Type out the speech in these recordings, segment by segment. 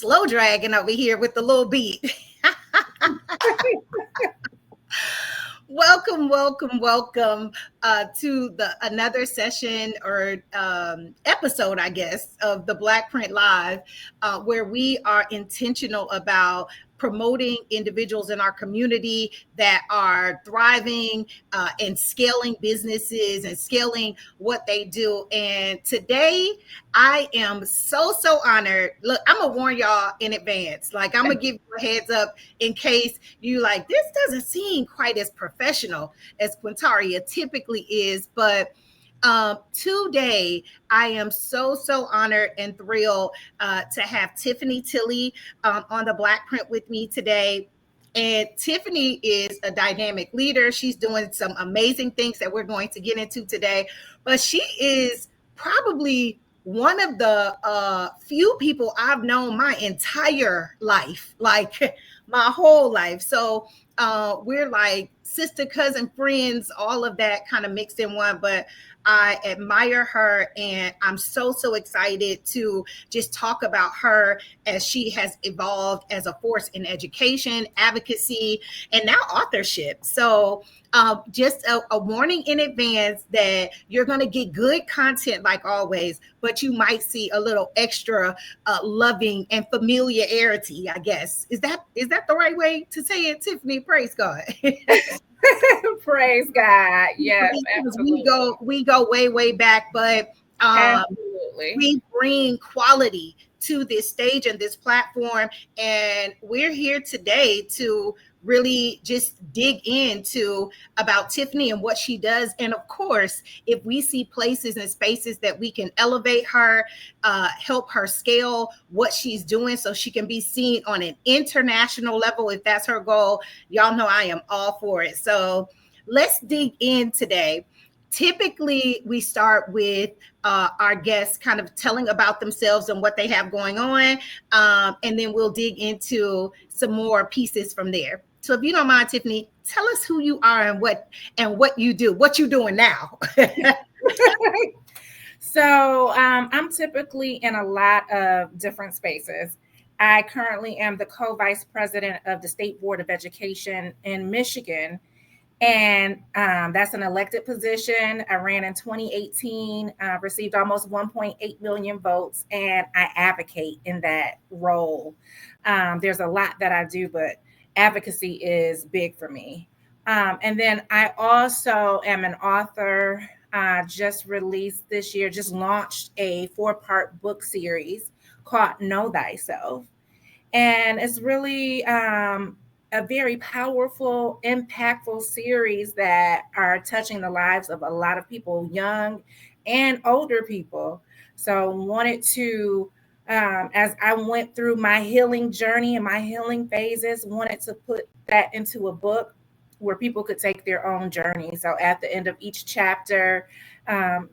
slow dragging over here with the little beat. Welcome to the another session or episode, I guess, of the BlackPrint Live, where we are intentional about promoting individuals in our community that are thriving and scaling businesses and scaling what they do. And today, I am so honored. Look, I'm gonna warn y'all in advance. Like, I'm gonna give you a heads up in case you like, this doesn't seem quite as professional as Quintaria typically is. But today, I am so honored and thrilled to have Tiffany Tilley on the BlackPrint with me today. And Tiffany is a dynamic leader. She's doing some amazing things that we're going to get into today. But she is probably one of the few people I've known my entire life, like my whole life. So we're like sister, cousin, friends, all of that kind of mixed in one. But I admire her, and I'm so excited to just talk about her as she has evolved as a force in education, advocacy, and now authorship. So just a warning in advance that you're going to get good content like always, but you might see a little extra loving and familiarity, I guess. Is that the right way to say it, Tiffany? Praise God. Praise God. Yes, absolutely. We go way back, but absolutely. We bring quality to this stage and this platform. And we're here today to really just dig into about Tiffany and what she does. And of course, if we see places and spaces that we can elevate her, help her scale what she's doing so she can be seen on an international level, if that's her goal, y'all know I am all for it. So let's dig in today. Typically, we start with our guests kind of telling about themselves and what they have going on, and then we'll dig into some more pieces from there. So if you don't mind, Tiffany, tell us who you are and what you do, what you're doing now. So I'm typically in a lot of different spaces. I currently am the co-vice president of the State Board of Education in Michigan. And that's an elected position. I ran in 2018, received almost 1.8 million votes, and I advocate in that role. There's a lot that I do, but advocacy is big for me. And then I also am an author. Just released this year, just launched a 4-part book series called Know Thyself. And it's really a very powerful, impactful series that are touching the lives of a lot of people, young and older people. So wanted to, as I went through my healing journey and my healing phases, wanted to put that into a book where people could take their own journey. So at the end of each chapter,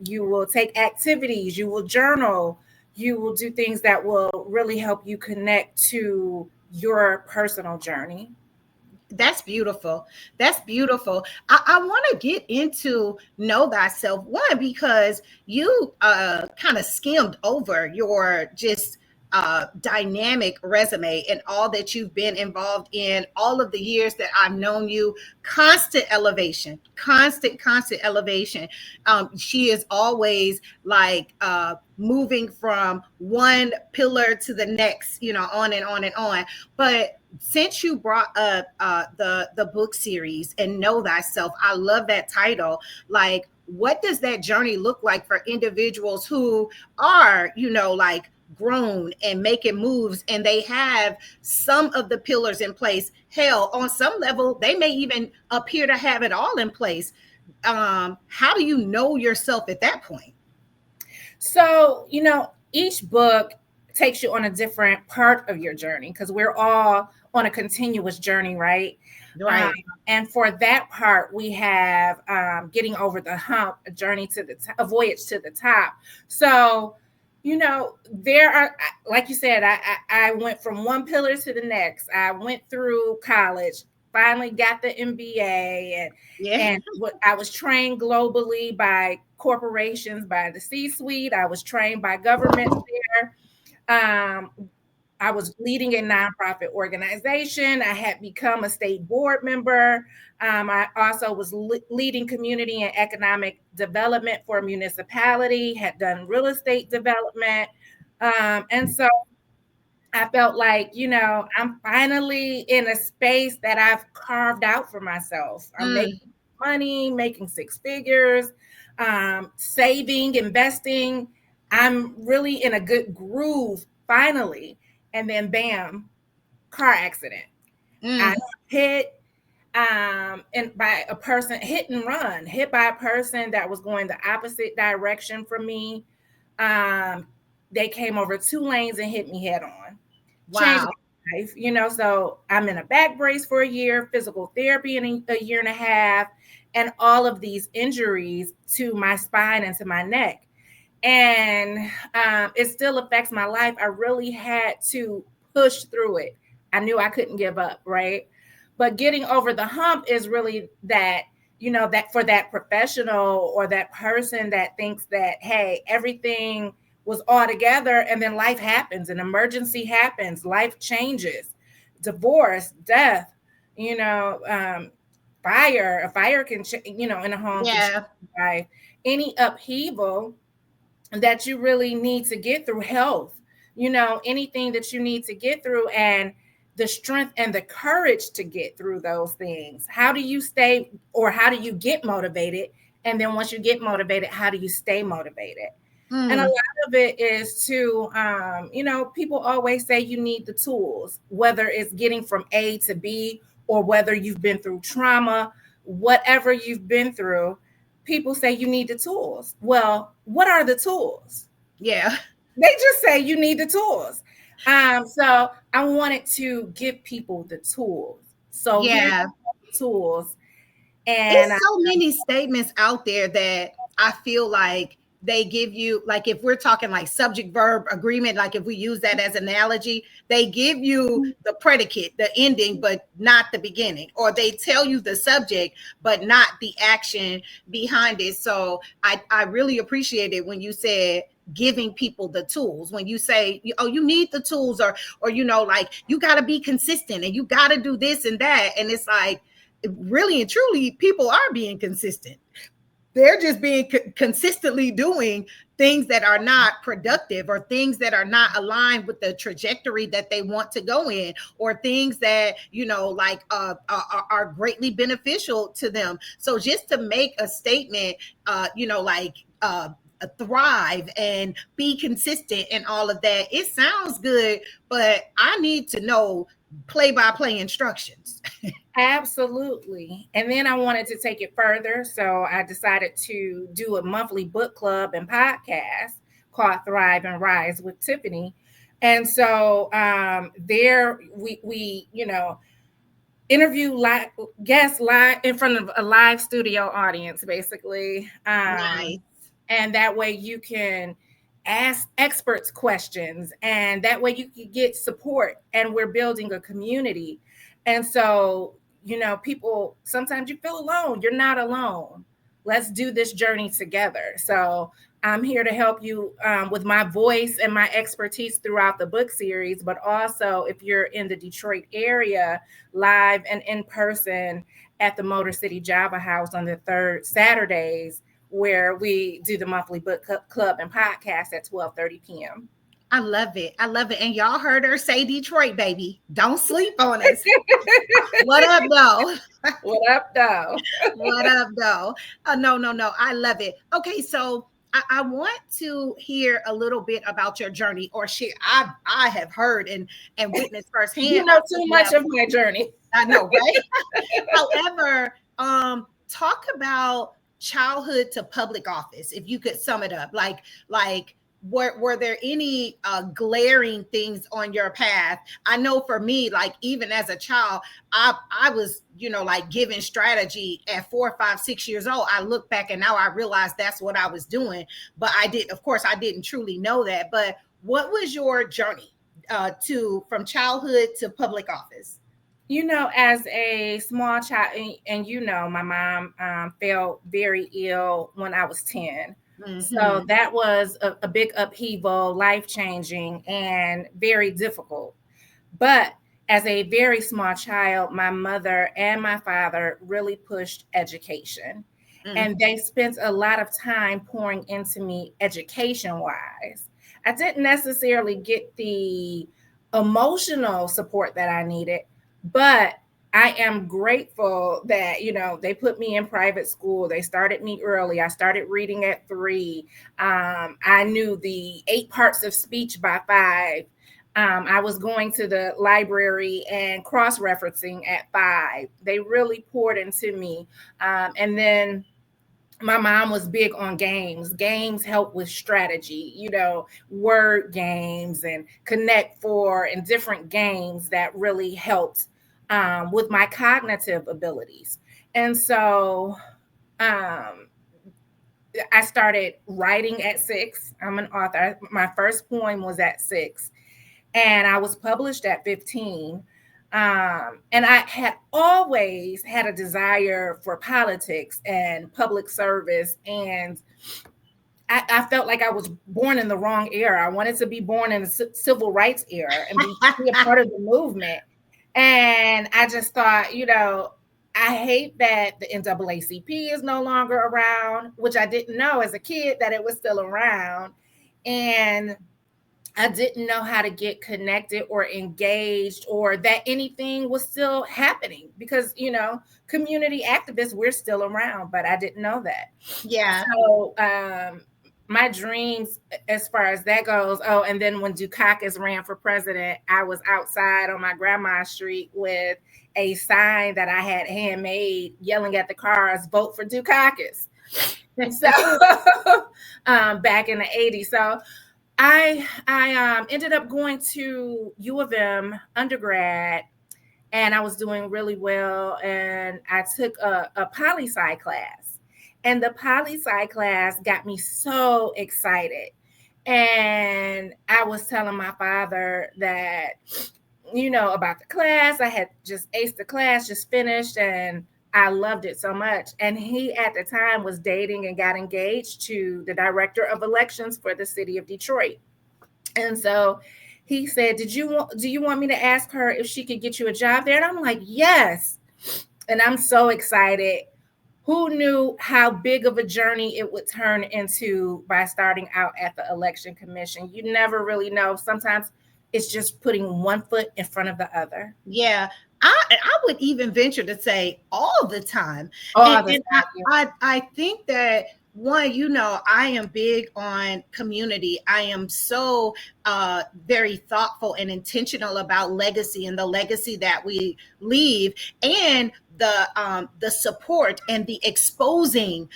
you will take activities, you will journal, you will do things that will really help you connect to your personal journey. That's beautiful. That's beautiful. I want to get into Know Thyself. One, because you kind of skimmed over your just dynamic resume and all that you've been involved in, all of the years that I've known you. Constant elevation, constant elevation. She is always like moving from one pillar to the next, on and on and on. But since you brought up the book series and Know Thyself, I love that title. Like, what does that journey look like for individuals who are, like grown and making moves, and they have some of the pillars in place? Hell, on some level, they may even appear to have it all in place. How do you know yourself at that point? So, each book takes you on a different part of your journey, because we're all on a continuous journey, right? Right. And for that part, we have getting over the hump, a journey to a voyage to the top. So, there are, like you said, I went from one pillar to the next. I went through college, finally got the MBA, and I was trained globally by corporations, by the C-suite. I was trained by government there. I was leading a nonprofit organization. I had become a state board member. I also was leading community and economic development for a municipality, had done real estate development. And so I felt like, I'm finally in a space that I've carved out for myself. I'm making money, making six figures, saving, investing. I'm really in a good groove finally. And then bam, car accident. I hit and by a person, hit and run, hit by a person that was going the opposite direction from me. They came over two lanes and hit me head on. Changed Wow. my life. So I'm in a back brace for a year, physical therapy in a year and a half, and all of these injuries to my spine and to my neck. And it still affects my life. I really had to push through it. I knew I couldn't give up, right? But getting over the hump is really that, that for that professional or that person that thinks that, hey, everything was all together and then life happens, an emergency happens, life changes, divorce, death, fire, a fire can, in a home can change Yeah. life, any upheaval that you really need to get through, health, anything that you need to get through, and the strength and the courage to get through those things. How do you stay, or how do you get motivated? And then once you get motivated, how do you stay motivated? And a lot of it is to, people always say you need the tools, whether it's getting from A to B or whether you've been through trauma, whatever you've been through, people say you need the tools. Well, what are the tools? Yeah. They just say you need the tools. So I wanted to give people the tools. So here's Yeah. the tools. And It's so many statements out there that I feel like they give you, like if we're talking like subject verb agreement, like if we use that as an analogy, they give you the predicate, the ending, but not the beginning, or they tell you the subject but not the action behind it. So I really appreciate it when you said giving people the tools, when you say, oh, you need the tools, or like you got to be consistent and you got to do this and that. And it's like, really and truly, people are being consistent. They're just being consistently doing things that are not productive, or things that are not aligned with the trajectory that they want to go in, or things that like are greatly beneficial to them. So just to make a statement, like thrive and be consistent and all of that, it sounds good, but I need to know play by play instructions. absolutely. And then I wanted to take it further. So I decided to do a monthly book club and podcast called Thrive and Rise with Tiffany. And so there we interview guests live in front of a live studio audience, basically. Nice. And that way you can ask experts questions, and that way you can get support, and we're building a community. And so people, sometimes you feel alone. You're not alone. Let's do this journey together. So I'm here to help you with my voice and my expertise throughout the book series, but also if you're in the Detroit area, live and in person at the Motor City Java House on the third Saturdays, where we do the monthly book club and podcast at 12:30 p.m. I love it. I love it. And y'all heard her say Detroit, baby. Don't sleep on us. What up, though? What up, though? What up, though? No, no, no. I love it. Okay, so I want to hear a little bit about your journey, or share. I have heard and witnessed You firsthand. know too much of my journey. I know, right? However, talk about childhood to public office. If you could sum it up, like were there any glaring things on your path? I know for me, like even as a child, I was like given strategy at 4, 5, 6 years old. I look back and now I realize that's what I was doing, but of course, I didn't truly know that. But what was your journey to from childhood to public office? As a small child, and my mom fell very ill when I was 10. So Mm-hmm. that was a big upheaval, life changing, and very difficult. But as a very small child, my mother and my father really pushed education. Mm. And they spent a lot of time pouring into me education wise. I didn't necessarily get the emotional support that I needed, but I am grateful that, they put me in private school. They started me early. I started reading at 3. I knew the 8 parts of speech by 5. I was going to the library and cross referencing at 5. They really poured into me. And then my mom was big on games. Games help with strategy, word games and Connect Four and different games that really helped with my cognitive abilities. And so um, I started writing at 6. I'm an author. My first poem was at 6, and I was published at 15. And I had always had a desire for politics and public service. And I felt like I was born in the wrong era. I wanted to be born in the civil rights era and be a part of the movement. And I just thought, I hate that the NAACP is no longer around, which I didn't know as a kid that it was still around. And I didn't know how to get connected or engaged or that anything was still happening because, community activists, we're still around, but I didn't know that. Yeah. So, my dreams as far as that goes. Oh, and then when Dukakis ran for president, I was outside on my grandma's street with a sign that I had handmade yelling at the cars, vote for Dukakis. So back in the 80s. So I ended up going to U of M undergrad, and I was doing really well. And I took a poli-sci class, and the poli-sci class got me so excited. And I was telling my father that, about the class. I had just aced the class, just finished, and I loved it so much. And he at the time was dating and got engaged to the director of elections for the city of Detroit. And so he said, do you want me to ask her if she could get you a job there? And I'm like, yes. And I'm so excited. Who knew how big of a journey it would turn into by starting out at the election commission? You never really know. Sometimes it's just putting one foot in front of the other. Yeah. I would even venture to say all the time. All And, the and time. I think that one, I am big on community. I am so very thoughtful and intentional about legacy and the legacy that we leave, and the support and the exposing,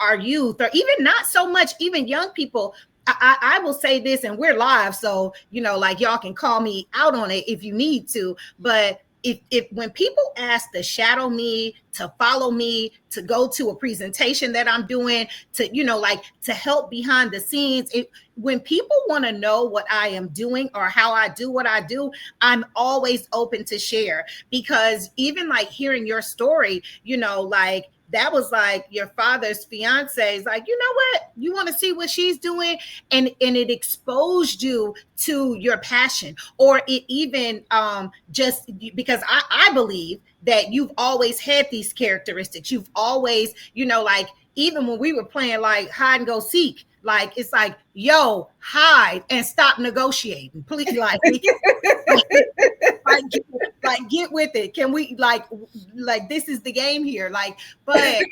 our youth, or even not so much even young people. I will say this, and we're live, so like y'all can call me out on it if you need to. But if when people ask to shadow me, to follow me, to go to a presentation that I'm doing, to like to help behind the scenes, when people want to know what I am doing or how I do what I do, I'm always open to share. Because even like hearing your story, like that was like your father's fiance is like, you know what, you want to see what she's doing, and it exposed you to your passion, or it even just because I believe that you've always had these characteristics. You've always, like even when we were playing like hide and go seek, like it's like, yo, hide and stop negotiating, please, like, get with it. Can we this is the game here, like, but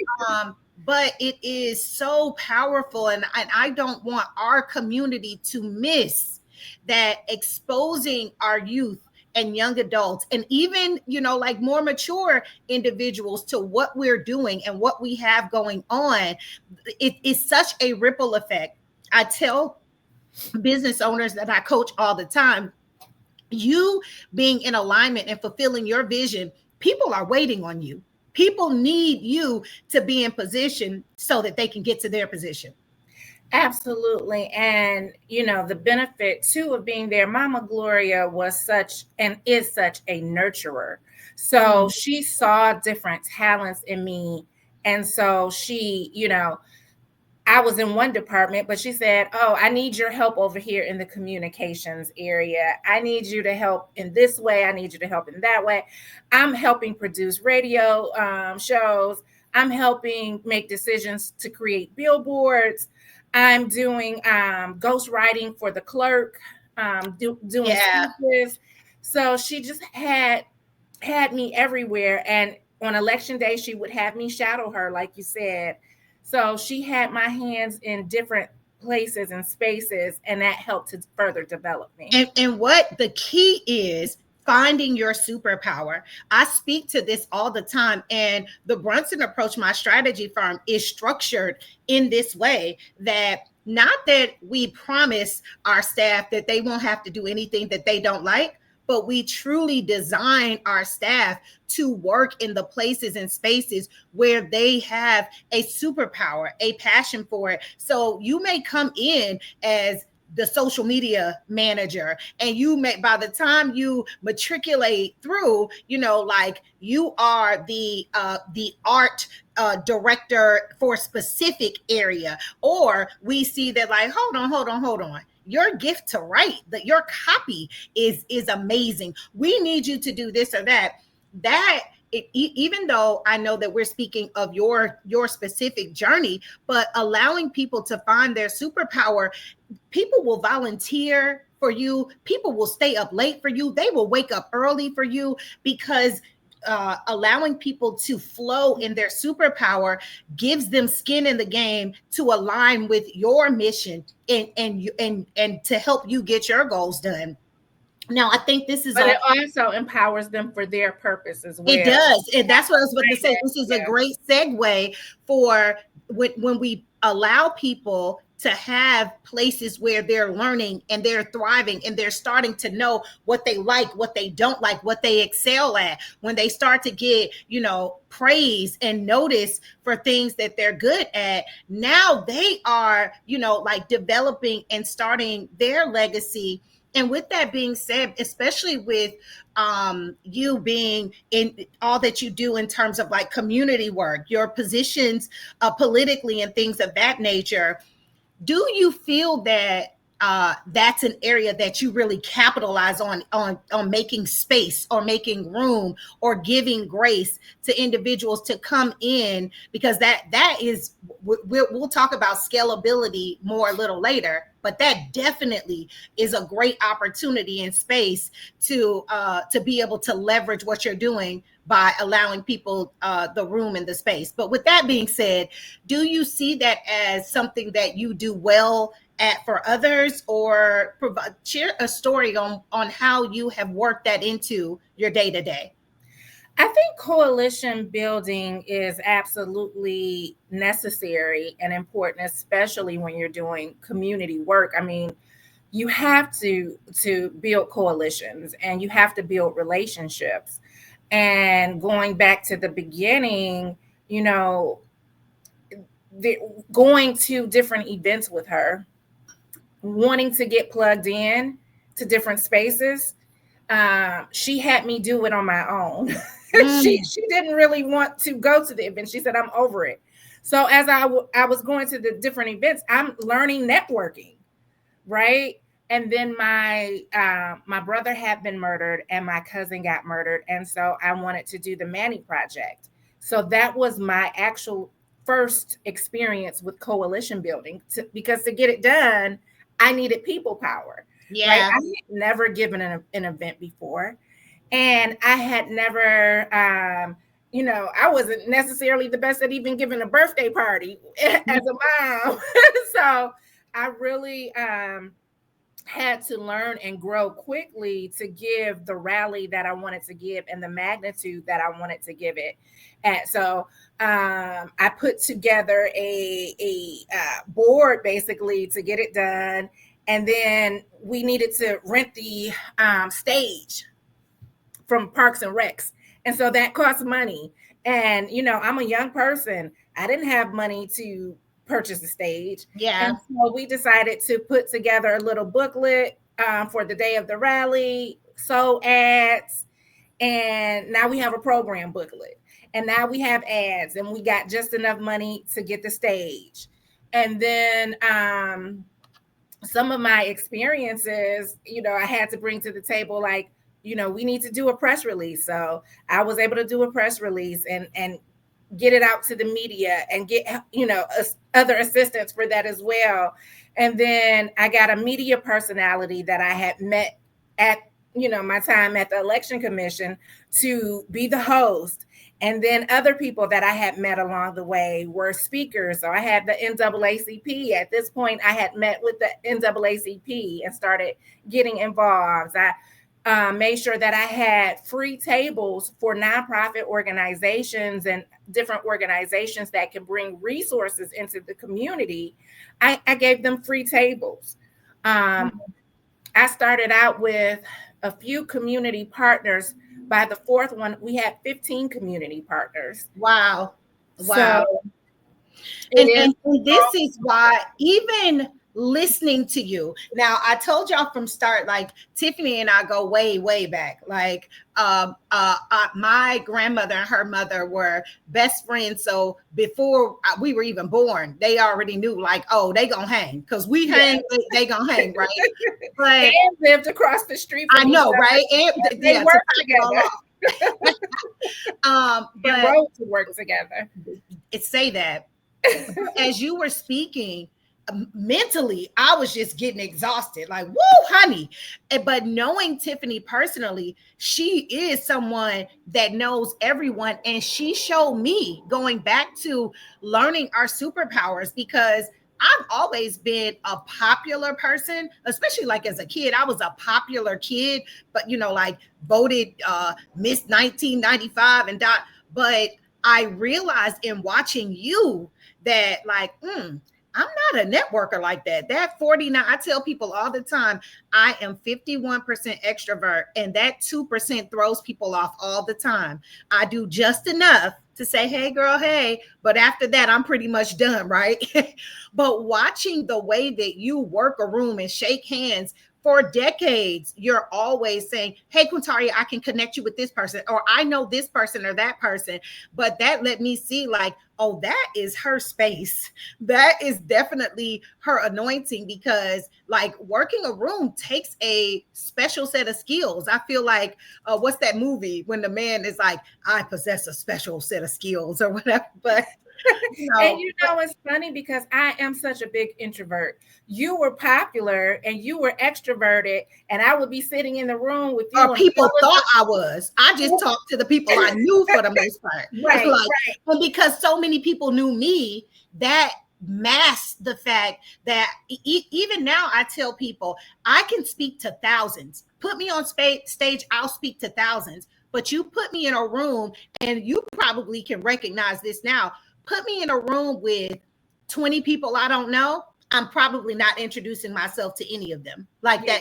it is so powerful, and I don't want our community to miss that, exposing our youth and young adults, and even like more mature individuals, to what we're doing and what we have going on. It is such a ripple effect. I tell business owners that I coach all the time, you being in alignment and fulfilling your vision, people are waiting on you. People need you to be in position so that they can get to their position. Absolutely. And, the benefit too of being there, Mama Gloria was such and is such a nurturer. So Mm. she saw different talents in me. And so she, I was in one department, but she said, "Oh, I need your help over here in the communications area. I need you to help in this way. I need you to help in that way." I'm helping produce radio shows. I'm helping make decisions to create billboards. I'm doing ghost writing for the clerk, doing Yeah. speeches. So she just had me everywhere. And on election day, she would have me shadow her, like you said. So she had my hands in different places and spaces, and that helped to further develop me. And what the key is, finding your superpower. I speak to this all the time, and the Brunson approach, my strategy firm, is structured in this way, that not that we promise our staff that they won't have to do anything that they don't like, but we truly design our staff to work in the places and spaces where they have a superpower, a passion for it. So you may come in as the social media manager, and you may, by the time you matriculate through, like, you are the art director for a specific area. Or we see that, like, hold on, your gift to write, that your copy is amazing, we need you to do this or that. Even though I know that we're speaking of your specific journey, but allowing people to find their superpower, people will volunteer for you, people will stay up late for you, they will wake up early for you, because allowing people to flow in their superpower gives them skin in the game to align with your mission, and to help you get your goals done. Now, I think this is But all. it also empowers them for their purpose as It well. does. And that's what I was about to say. This is a Yeah. great segue for when we allow people to have places where they're learning and they're thriving and they're starting to know what they like, what they don't like, what they excel at. When they start to get, praise and notice for things that they're good at, now they are, like, developing and starting their legacy. And with that being said, especially with you being in all that you do in terms of like community work, your positions politically and things of that nature, do you feel that that's an area that you really capitalize on making space or making room or giving grace to individuals to come in? Because that is, we'll talk about scalability more a little later, but that definitely is a great opportunity in space to be able to leverage what you're doing by allowing people the room and the space. But with that being said, do you see that as something that you do well at for others, or share a story on how you have worked that into your day to day? I think coalition building is absolutely necessary and important, especially when you're doing community work. I mean, you have to build coalitions and you have to build relationships. And going back to the beginning, you know, the, going to different events with her, wanting to get plugged in to different spaces. She had me do it on my own. She didn't really want to go to the event. She said, "I'm over it." So as I was going to the different events, I'm learning networking, right? And then my brother had been murdered and my cousin got murdered, and so I wanted to do the Manny Project. So that was my actual first experience with coalition building, because to get it done, I needed people power, right? Yeah. I had never given an event before, and I had never, I wasn't necessarily the best at even giving a birthday party as a mom. So I really had to learn and grow quickly to give the rally that I wanted to give and the magnitude that I wanted to give it at. So I put together a board basically to get it done. And then we needed to rent the stage from Parks and Recs. And so that costs money. And, I'm a young person. I didn't have money to purchase a stage. Yeah. And so we decided to put together a little booklet for the day of the rally, so ads, and now we have a program booklet. And now we have ads, and we got just enough money to get the stage. And then some of my experiences, I had to bring to the table, like, we need to do a press release. So I was able to do a press release and get it out to the media and get, other assistance for that as well. And then I got a media personality that I had met at, my time at the election commission to be the host. And then other people that I had met along the way were speakers. So I had the NAACP. At this point, I had met with the NAACP and started getting involved. I made sure that I had free tables for nonprofit organizations and different organizations that can bring resources into the community. I gave them free tables. I started out with a few community partners. By the fourth one, we had 15 community partners. Wow. So and this is why, even listening to you now, I told y'all from start, like Tiffany and I go way, way back. Like my grandmother and her mother were best friends. So before we were even born, they already knew, like, oh, they gonna hang, because we hang, they gonna hang, right? But and lived across the street from I know, right? And they worked together. But rode to work together. It say that. As you were speaking, mentally, I was just getting exhausted, like, woo, honey. But knowing Tiffany personally, she is someone that knows everyone. And she showed me, going back to learning our superpowers, because I've always been a popular person, especially like as a kid. I was a popular kid, but like voted Miss 1995 and dot. But I realized in watching you that, like, I'm not a networker like that. That 49, I tell people all the time, I am 51% extrovert, and that 2% throws people off all the time. I do just enough to say, hey, girl, hey, but after that, I'm pretty much done, right? But watching the way that you work a room and shake hands for decades, you're always saying, hey, Quintaria, I can connect you with this person, or I know this person or that person. But that let me see, like, oh, that is her space. That is definitely her anointing, because like working a room takes a special set of skills. I feel like, what's that movie when the man is like, I possess a special set of skills or whatever. But and it's funny because I am such a big introvert. You were popular and you were extroverted, and I would be sitting in the room with you. Or people thought I was. I just talked to the people I knew for the most part. Right, like, right. And because so many people knew me, that masked the fact that even now I tell people I can speak to thousands. Put me on stage, I'll speak to thousands. But you put me in a room, and you probably can recognize this now. Put me in a room with 20 people I don't know, I'm probably not introducing myself to any of them like that.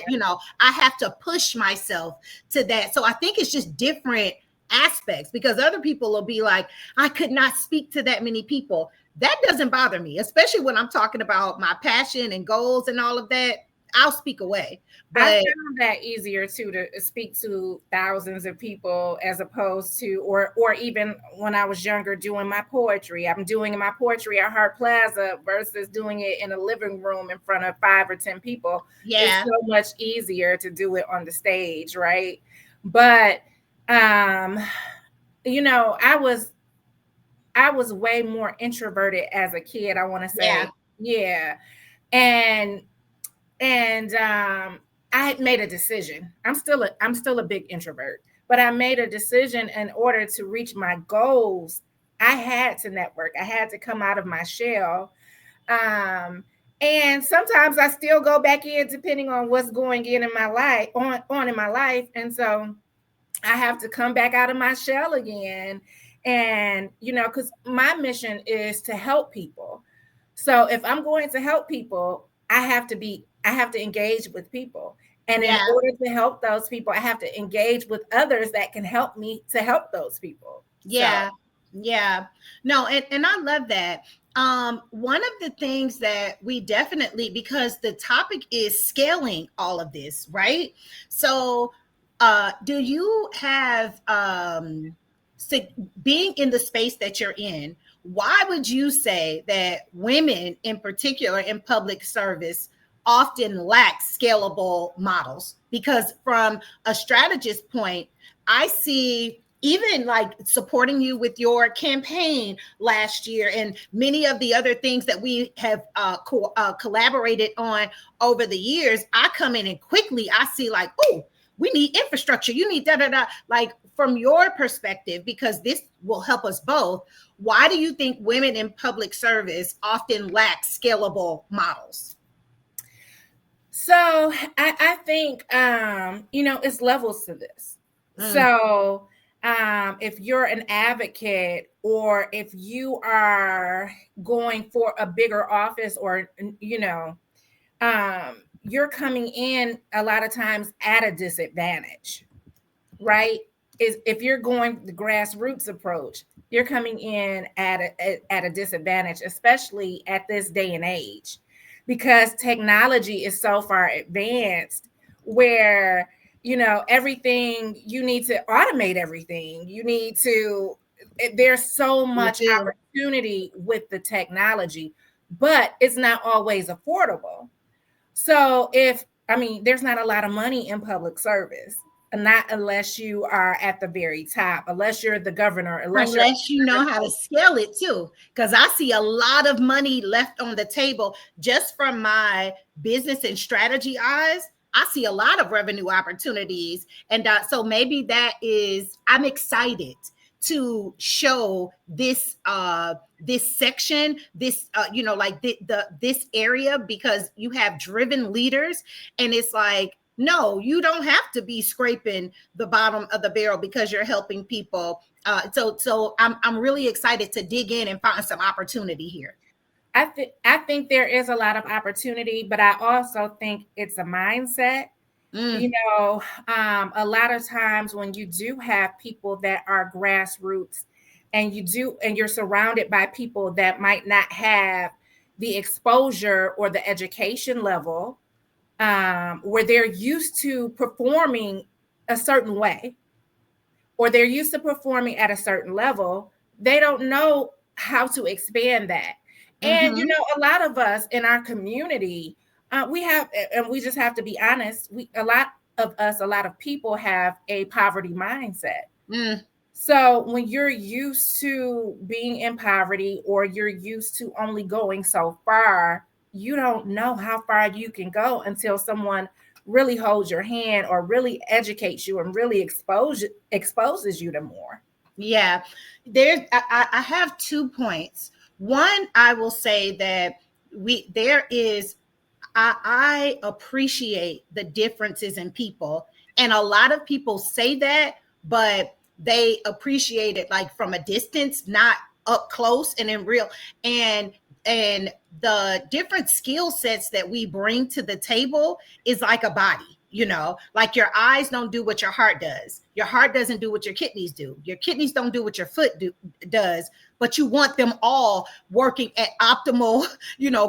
I have to push myself to that. So I think it's just different aspects, because other people will be like, I could not speak to that many people. That doesn't bother me, especially when I'm talking about my passion and goals and all of that. I'll speak away. But I found that easier too, to speak to thousands of people, as opposed to, or even when I was younger doing my poetry. I'm doing my poetry at Hart Plaza versus doing it in a living room in front of 5 or 10 people. Yeah. It's so much easier to do it on the stage, right? But I was way more introverted as a kid, I want to say. Yeah. And I had made a decision. I'm still a big introvert, but I made a decision in order to reach my goals. I had to network. I had to come out of my shell. And sometimes I still go back in depending on what's going in my life, on in my life. And so I have to come back out of my shell again. And, because my mission is to help people. So if I'm going to help people, I have to engage with people. And in order to help those people, I have to engage with others that can help me to help those people. Yeah. So. Yeah. No, and I love that. One of the things that we definitely, because the topic is scaling all of this, right? So do you have being in the space that you're in, why would you say that women in particular in public service often lack scalable models? Because from a strategist point, I see even like supporting you with your campaign last year and many of the other things that we have collaborated on over the years. I come in and quickly I see like, oh, we need infrastructure. You need da da da. Like from your perspective, because this will help us both. Why do you think women in public service often lack scalable models? So I think it's levels to this. Mm. So if you're an advocate or if you are going for a bigger office or you're coming in a lot of times at a disadvantage, right? Is if you're going the grassroots approach, you're coming in at a disadvantage, especially at this day and age, because technology is so far advanced where everything you need to automate everything. You need to there's so You much do. opportunity with the technology, but it's not always affordable. So there's not a lot of money in public service, not unless you are at the very top, unless you're the governor, unless you're Unless you know how to scale it too. Because I see a lot of money left on the table just from my business and strategy eyes. I see a lot of revenue opportunities. And so maybe that is, I'm excited to show this section, this like this area, because you have driven leaders, and it's like, no, you don't have to be scraping the bottom of the barrel because you're helping people. So I'm really excited to dig in and find some opportunity here. I think there is a lot of opportunity, but I also think it's a mindset. Mm. You know, a lot of times when you do have people that are grassroots and you're surrounded by people that might not have the exposure or the education level, where they're used to performing a certain way or they're used to performing at a certain level, they don't know how to expand that. And Mm-hmm. a lot of us in our community, we have, and we just have to be honest. A lot of people have a poverty mindset. Mm. So when you're used to being in poverty or you're used to only going so far, you don't know how far you can go until someone really holds your hand or really educates you and really exposes you to more. Yeah, I have 2 points. One, I will say that there is, I appreciate the differences in people. And a lot of people say that, but they appreciate it like from a distance, not up close and in real. And and the different skill sets that we bring to the table is like a body, like your eyes don't do what your heart does. Your heart doesn't do what your kidneys do. Your kidneys don't do what your foot does, but you want them all working at optimal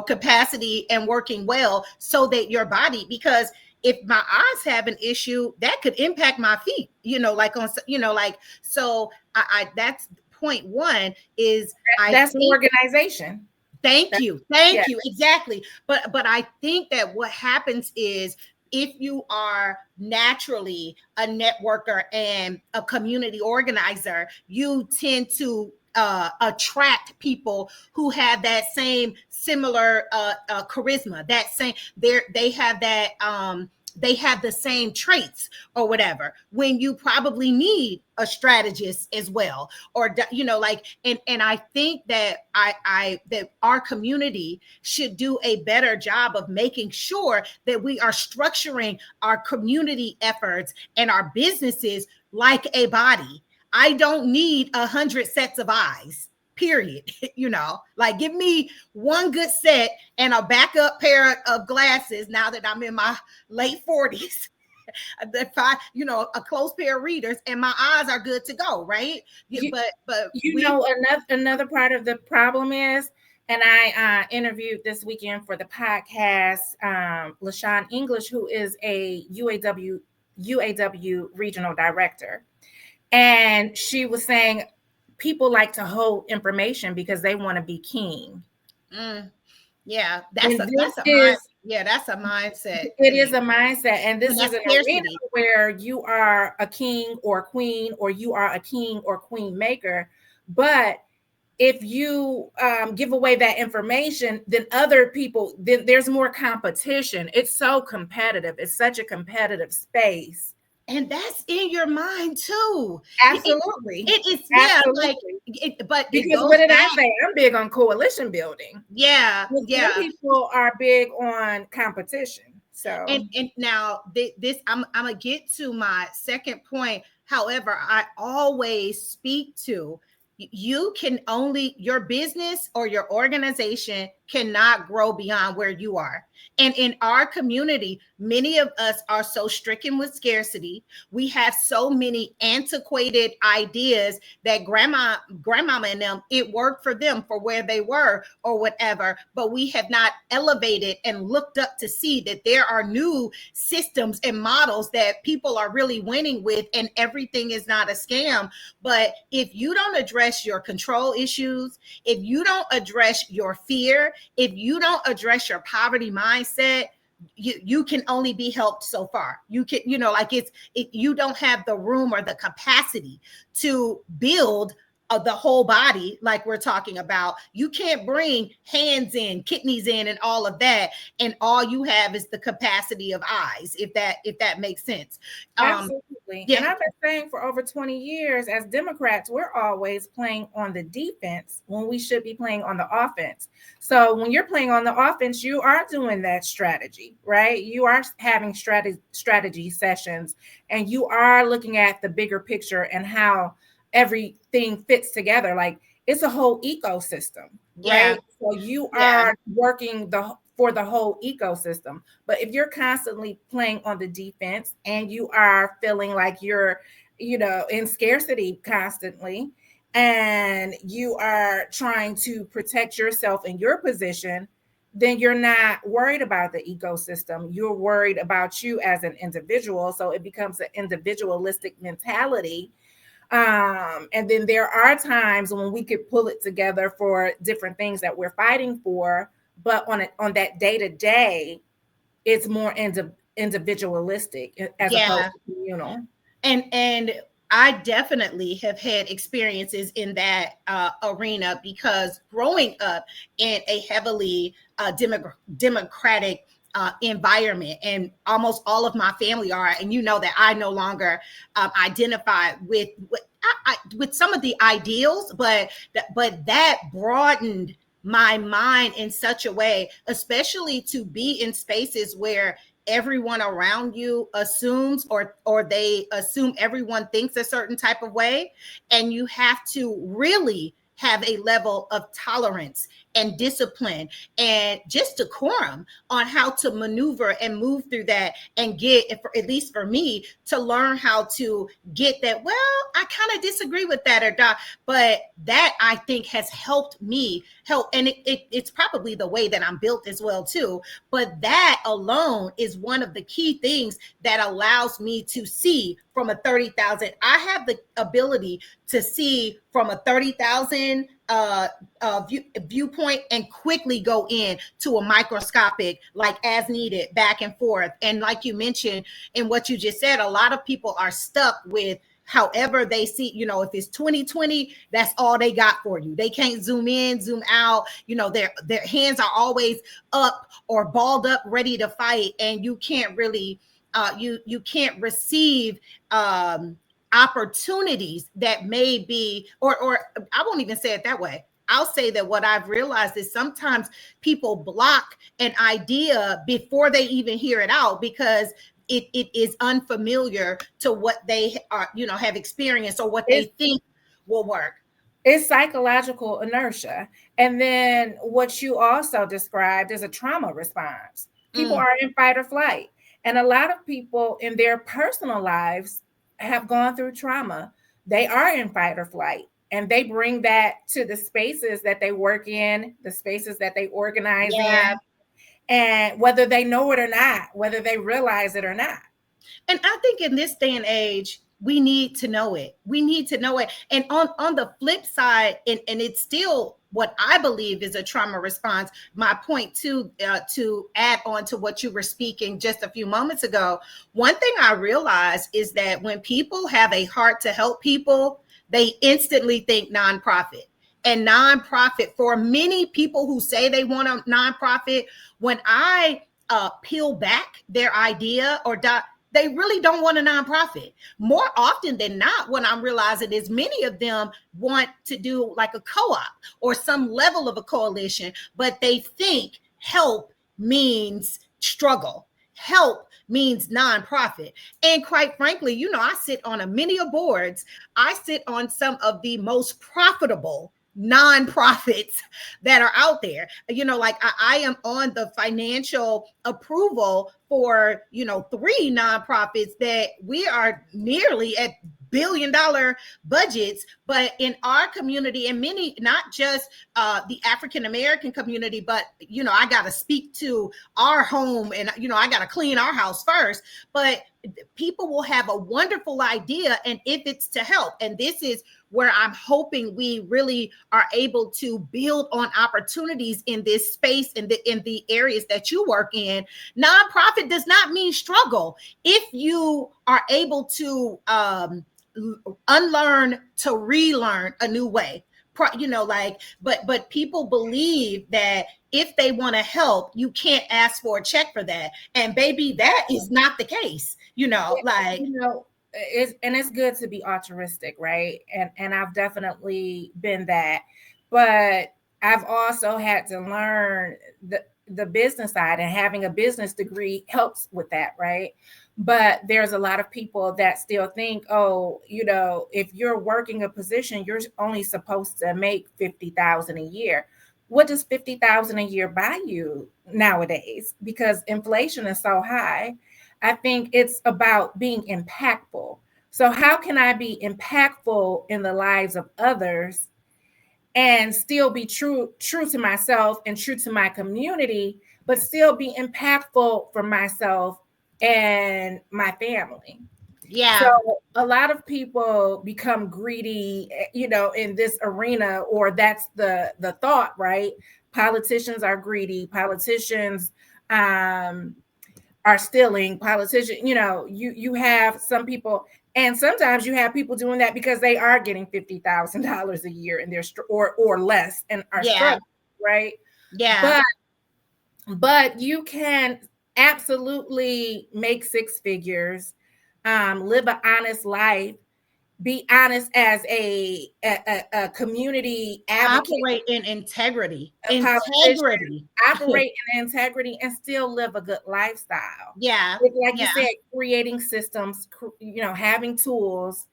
capacity and working well so that your body, because if my eyes have an issue that could impact my feet, like on like, so I that's point one is I That's think. organization. Thank That, you. yeah. Thank you. Exactly. But I think that what happens is if you are naturally a networker and a community organizer, you tend to attract people who have that same similar charisma, that same they have that they have the same traits or whatever, when you probably need a strategist as well, or like, and I think that I that our community should do a better job of making sure that we are structuring our community efforts and our businesses like a body. I don't need 100 sets of eyes, period. Like, give me one good set and a backup pair of glasses now that I'm in my late 40s. If I, a close pair of readers and my eyes are good to go, right? Yeah, You, but we. another part of the problem is, and I interviewed this weekend for the podcast LaShawn English, who is a UAW regional director, and she was saying people like to hold information because they want to be king. Mm, yeah, that's And a this mind. is Yeah, that's a mindset it is thing. a mindset, and And this is that's an arena scarcity. where you are a king or queen, or you are a king or queen maker. But if you give away that information, then other people, then there's more competition. It's so competitive. It's such a competitive space. And that's in your mind too. Absolutely. It is, yeah, like Absolutely. but it Because what goes did I back. say? I'm big on coalition building. Yeah, But some yeah. people are big on competition. So And now this, I'm gonna get to my second point. However, I always speak to, you can only, your business or your organization cannot grow beyond where you are. And in our community, many of us are so stricken with scarcity. We have so many antiquated ideas that grandmama and them, it worked for them for where they were or whatever, but we have not elevated and looked up to see that there are new systems and models that people are really winning with, and everything is not a scam. But if you don't address your control issues, if you don't address your fear, if you don't address your poverty mindset, you can only be helped so far. You can, like you don't have the room or the capacity to build the whole body like we're talking about. You can't bring hands in, kidneys in, and all of that, and all you have is the capacity of eyes, if that makes sense. absolutely. Yeah. And I've been saying for over 20 years, as Democrats, we're always playing on the defense when we should be playing on the offense. So when you're playing on the offense, you are doing that strategy, right? You are having strategy sessions, and you are looking at the bigger picture and how everything fits together. Like, it's a whole ecosystem, Yeah. right? So you Yeah. are working for the whole ecosystem. But if you're constantly playing on the defense and you are feeling like you're, in scarcity constantly, and you are trying to protect yourself and your position, then you're not worried about the ecosystem. You're worried about you as an individual. So it becomes an individualistic mentality. And then there are times when we could pull it together for different things that we're fighting for, but on that day to day, it's more individualistic as opposed Yeah. to communal. And I definitely have had experiences in that arena, because growing up in a heavily democratic environment, and almost all of my family are, and you know that I no longer identify with some of the ideals, but that broadened my mind in such a way, especially to be in spaces where everyone around you assumes, or they assume everyone thinks a certain type of way, and you have to really have a level of tolerance and discipline and just decorum on how to maneuver and move through that, and get, at least for me, to learn how to get that, well, I kind of disagree with that, or not. But that, I think, has helped me help, and it's probably the way that I'm built as well too. But that alone is one of the key things that allows me to see from a 30,000. I have the ability to see from a 30,000 viewpoint, and quickly go in to a microscopic, like as needed, back and forth. And like you mentioned in what you just said, a lot of people are stuck with however they see, if it's 2020, that's all they got for you. They can't zoom in, zoom out. Their hands are always up or balled up, ready to fight, and you can't really you can't receive opportunities that may be, or I won't even say it that way. I'll say that what I've realized is sometimes people block an idea before they even hear it out, because it is unfamiliar to what they are, have experienced, or what they It's think will work. it's psychological inertia. And then what you also described is a trauma response. People Mm, are in fight or flight. And a lot of people in their personal lives have gone through trauma. They are in fight or flight. And they bring that to the spaces that they work in, the spaces that they organize in, yeah. and whether they know it or not, whether they realize it or not. And I think in this day and age, we need to know it. We need to know it. And on the flip side, and it's still what I believe is a trauma response. My point to add on to what you were speaking just a few moments ago, one thing I realize is that when people have a heart to help people, they instantly think nonprofit. And nonprofit, for many people who say they want a nonprofit, when I peel back their idea they really don't want a nonprofit. More often than not, what I'm realizing is many of them want to do like a co-op or some level of a coalition, but they think help means struggle. Help means nonprofit. And quite frankly, I sit on a many of boards. I sit on some of the most profitable nonprofits that are out there. Like I am on the financial approval for, 3 nonprofits that we are nearly at billion-dollar budgets. But in our community, and many, not just the African American community, but I got to speak to our home, and I got to clean our house first. But people will have a wonderful idea, and if it's to help, and this is where I'm hoping we really are able to build on opportunities in this space, in the areas that you work in. Nonprofit does not mean struggle. If you are able to unlearn to relearn a new way, but people believe that if they want to help, you can't ask for a check for that. And baby, that is not the case. It's good to be altruistic, right? And I've definitely been that, but I've also had to learn the business side, and having a business degree helps with that, right? But there's a lot of people that still think, oh, if you're working a position, you're only supposed to make $50,000 a year. What does $50,000 a year buy you nowadays? Because inflation is so high. I think it's about being impactful. So how can I be impactful in the lives of others and still be true to myself and true to my community, but still be impactful for myself and my family? Yeah. So a lot of people become greedy, in this arena, or that's the thought, right? Politicians are greedy. Politicians are stealing. Politicians, you have some people, and sometimes you have people doing that because they are getting $50,000 a year in their or less, and are struggling, right? Yeah. But you can absolutely make 6 figures, live an honest life, be honest as a community advocate, Operate in integrity. Operate in integrity, and still live a good lifestyle. Yeah. Like you said, creating systems, having tools,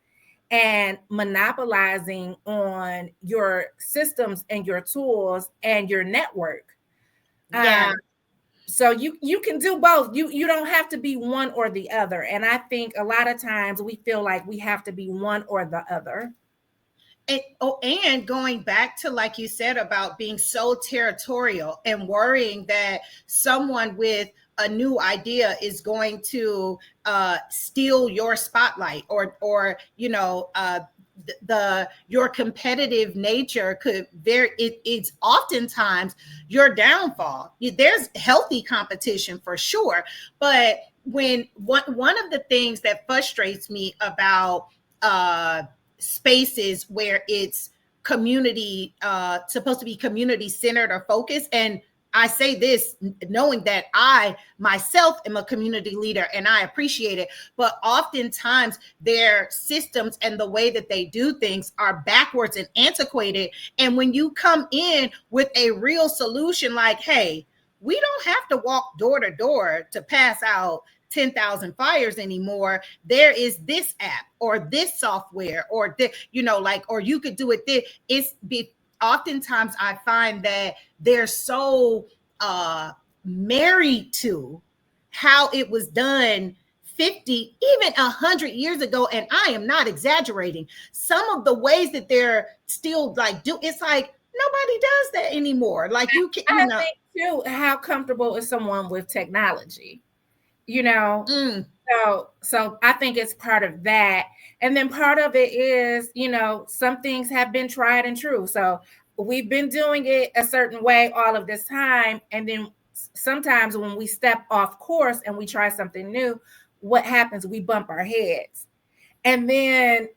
and monopolizing on your systems and your tools and your network. Yeah. So you can do both. You don't have to be one or the other. And I think a lot of times we feel like we have to be one or the other. And going back to, like you said, about being so territorial and worrying that someone with a new idea is going to steal your spotlight, or your competitive nature it's oftentimes your downfall. There's healthy competition for sure, but when one of the things that frustrates me about spaces where it's community supposed to be community centered or focused, and I say this knowing that I myself am a community leader and I appreciate it, but oftentimes their systems and the way that they do things are backwards and antiquated. And when you come in with a real solution, like, hey, we don't have to walk door to door to pass out 10,000 fires anymore. There is this app or this software, or or you could do it there. Oftentimes I find that they're so married to how it was done 50, even 100 years ago. And I am not exaggerating. Some of the ways that they're still it's like nobody does that anymore. Like you can, I think too, how comfortable is someone with technology? So I think it's part of that. And then part of it is, some things have been tried and true. So we've been doing it a certain way all of this time. And then sometimes when we step off course and we try something new, what happens? We bump our heads. And then,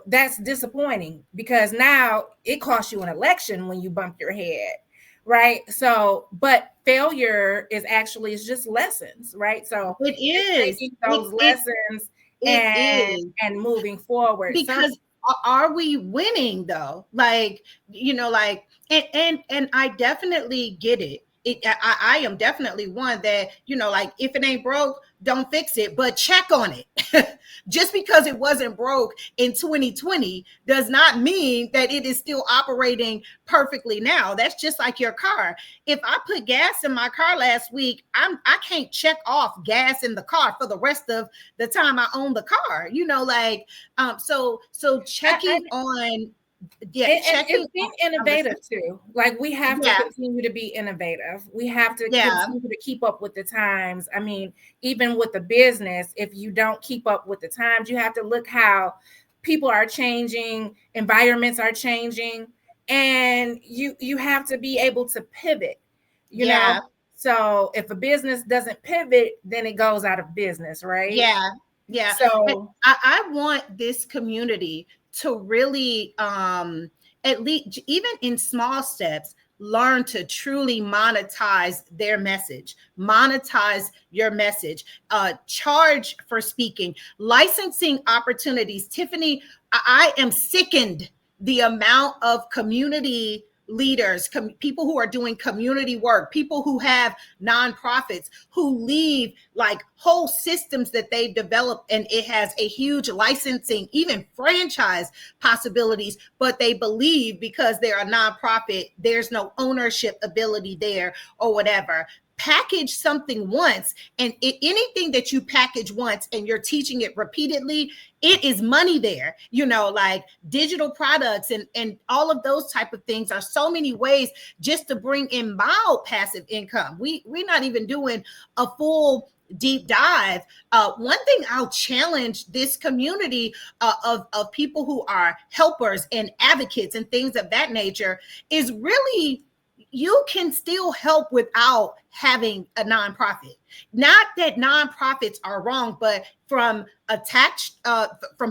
that's disappointing because now it costs you an election when you bump your head. Right. So, but failure is just lessons, right? So It it's is. taking those It lessons it and is. moving forward. Because are we winning though? Like, like, and I definitely get it. I am definitely one that, like, if it ain't broke, don't fix it, but check on it. Just because it wasn't broke in 2020 does not mean that it is still operating perfectly now. That's just like your car. If I put gas in my car last week, I can't check off gas in the car for the rest of the time I own the car. Like, so I, checking on, yeah, and checking it's on, being I'm innovative listening. too. Like we have to Yeah, continue to be innovative. We have to yeah, continue to keep up with the times. I mean, even with the business, if you don't keep up with the times, you have to look how people are changing, environments are changing, and you have to be able to pivot, you know. yeah, So if a business doesn't pivot, then it goes out of business, right? yeah, yeah. And So I want this community to really, at least, even in small steps, learn to truly monetize their message, monetize your message, charge for speaking, licensing opportunities. Tiffany, I am sickened the amount of community leaders, people who are doing community work, people who have nonprofits, who leave like whole systems that they've developed, and it has a huge licensing, even franchise possibilities, but they believe because they're a nonprofit, there's no ownership ability there or whatever. Package something once, and anything that you package once and you're teaching it repeatedly, it is money there. Like digital products and all of those type of things are so many ways just to bring in mild passive income. We're not even doing a full deep dive. One thing I'll challenge this community, of people who are helpers and advocates and things of that nature, is really, you can still help without having a nonprofit. Not that nonprofits are wrong, but from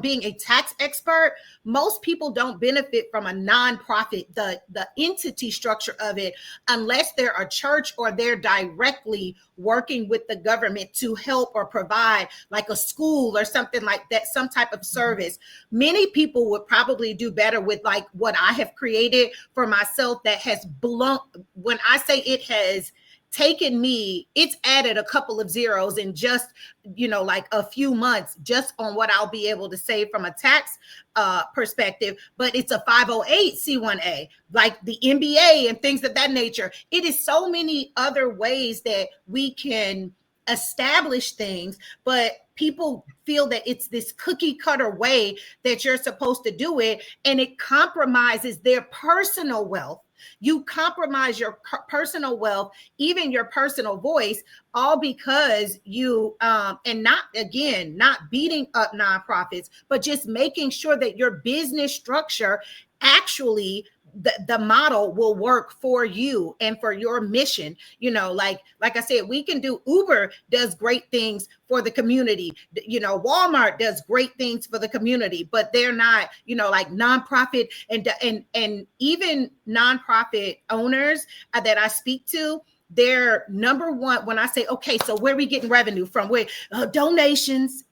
being a tax expert, most people don't benefit from a nonprofit, the entity structure of it, unless they're a church or they're directly working with the government to help or provide, like a school or something like that, some type of service. Many people would probably do better with like what I have created for myself, that has blown, when I say it has taken me, it's added a couple of zeros in just, like a few months, just on what I'll be able to save from a tax perspective. But it's a 508c1a, like the MBA and things of that nature. It is so many other ways that we can establish things, but people feel that it's this cookie cutter way that you're supposed to do it, and it compromises their personal wealth. You compromise your personal wealth, even your personal voice, all because you, and not, again, not beating up nonprofits, but just making sure that your business structure actually, the model will work for you and for your mission. Like I said, we can do, Uber does great things for the community, Walmart does great things for the community, but they're not, like nonprofit, and even nonprofit owners that I speak to, their number one, when I say, okay, so where are we getting revenue from? Where? Donations.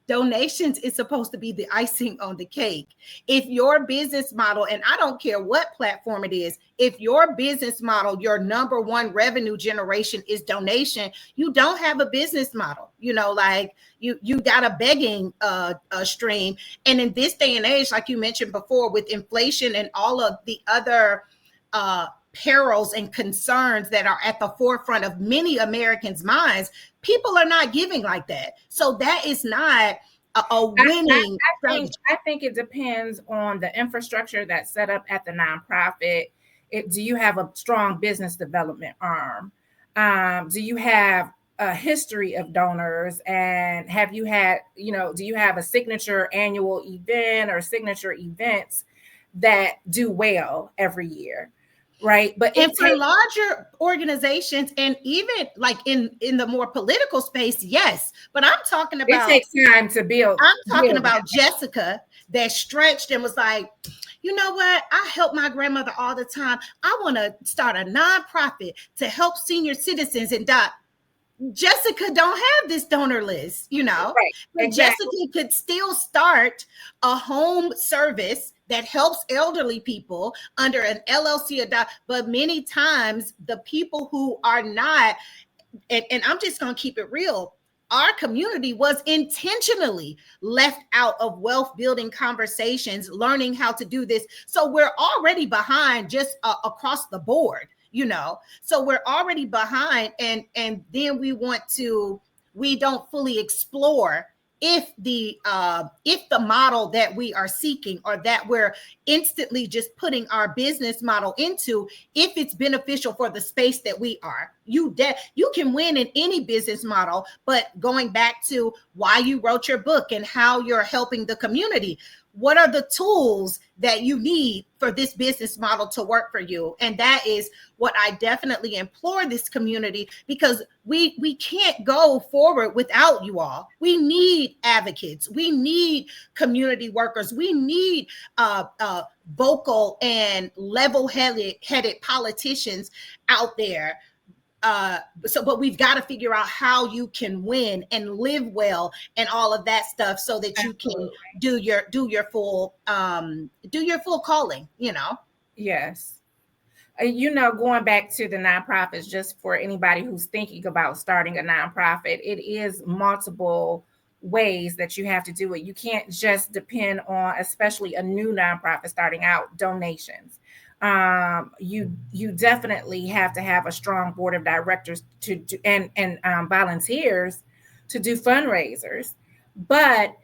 Donations is supposed to be the icing on the cake. If your business model, and I don't care what platform it is, if your business model, your number one revenue generation is donation, you don't have a business model. Like you got a begging stream. And in this day and age, like you mentioned before, with inflation and all of the other perils and concerns that are at the forefront of many Americans' minds, people are not giving like that. So that is not a winning strategy. I think it depends on the infrastructure that's set up at the nonprofit. Do you have a strong business development arm? Do you have a history of donors, and have you had, do you have a signature annual event or signature events that do well every year, right? But and for larger organizations, and even like in the more political space, yes. But I'm talking it about, takes time to build. I'm talking about Jessica that stretched and was like, you know what? I help my grandmother all the time. I want to start a nonprofit to help senior citizens. And Jessica don't have this donor list, Right, but exactly. Jessica could still start a home service that helps elderly people under an LLC. But many times the people who are not, and I'm just going to keep it real, our community was intentionally left out of wealth building conversations, learning how to do this. So we're already behind just across the board, so we're already behind. And then we don't fully explore if the model that we are seeking, or that we're instantly just putting our business model into, if it's beneficial for the space that we are. You can win in any business model, but going back to why you wrote your book and how you're helping the community, what are the tools that you need for this business model to work for you? And that is what I definitely implore this community, because we can't go forward without you all. We need advocates. We need community workers. We need vocal and level-headed politicians out there. But we've got to figure out how you can win and live well and all of that stuff, so that you can do your full calling. Yes. Going back to the nonprofits, just for anybody who's thinking about starting a nonprofit, it is multiple ways that you have to do it. You can't just depend on, especially a new nonprofit starting out, donations. You definitely have to have a strong board of directors to do, and volunteers to do fundraisers, but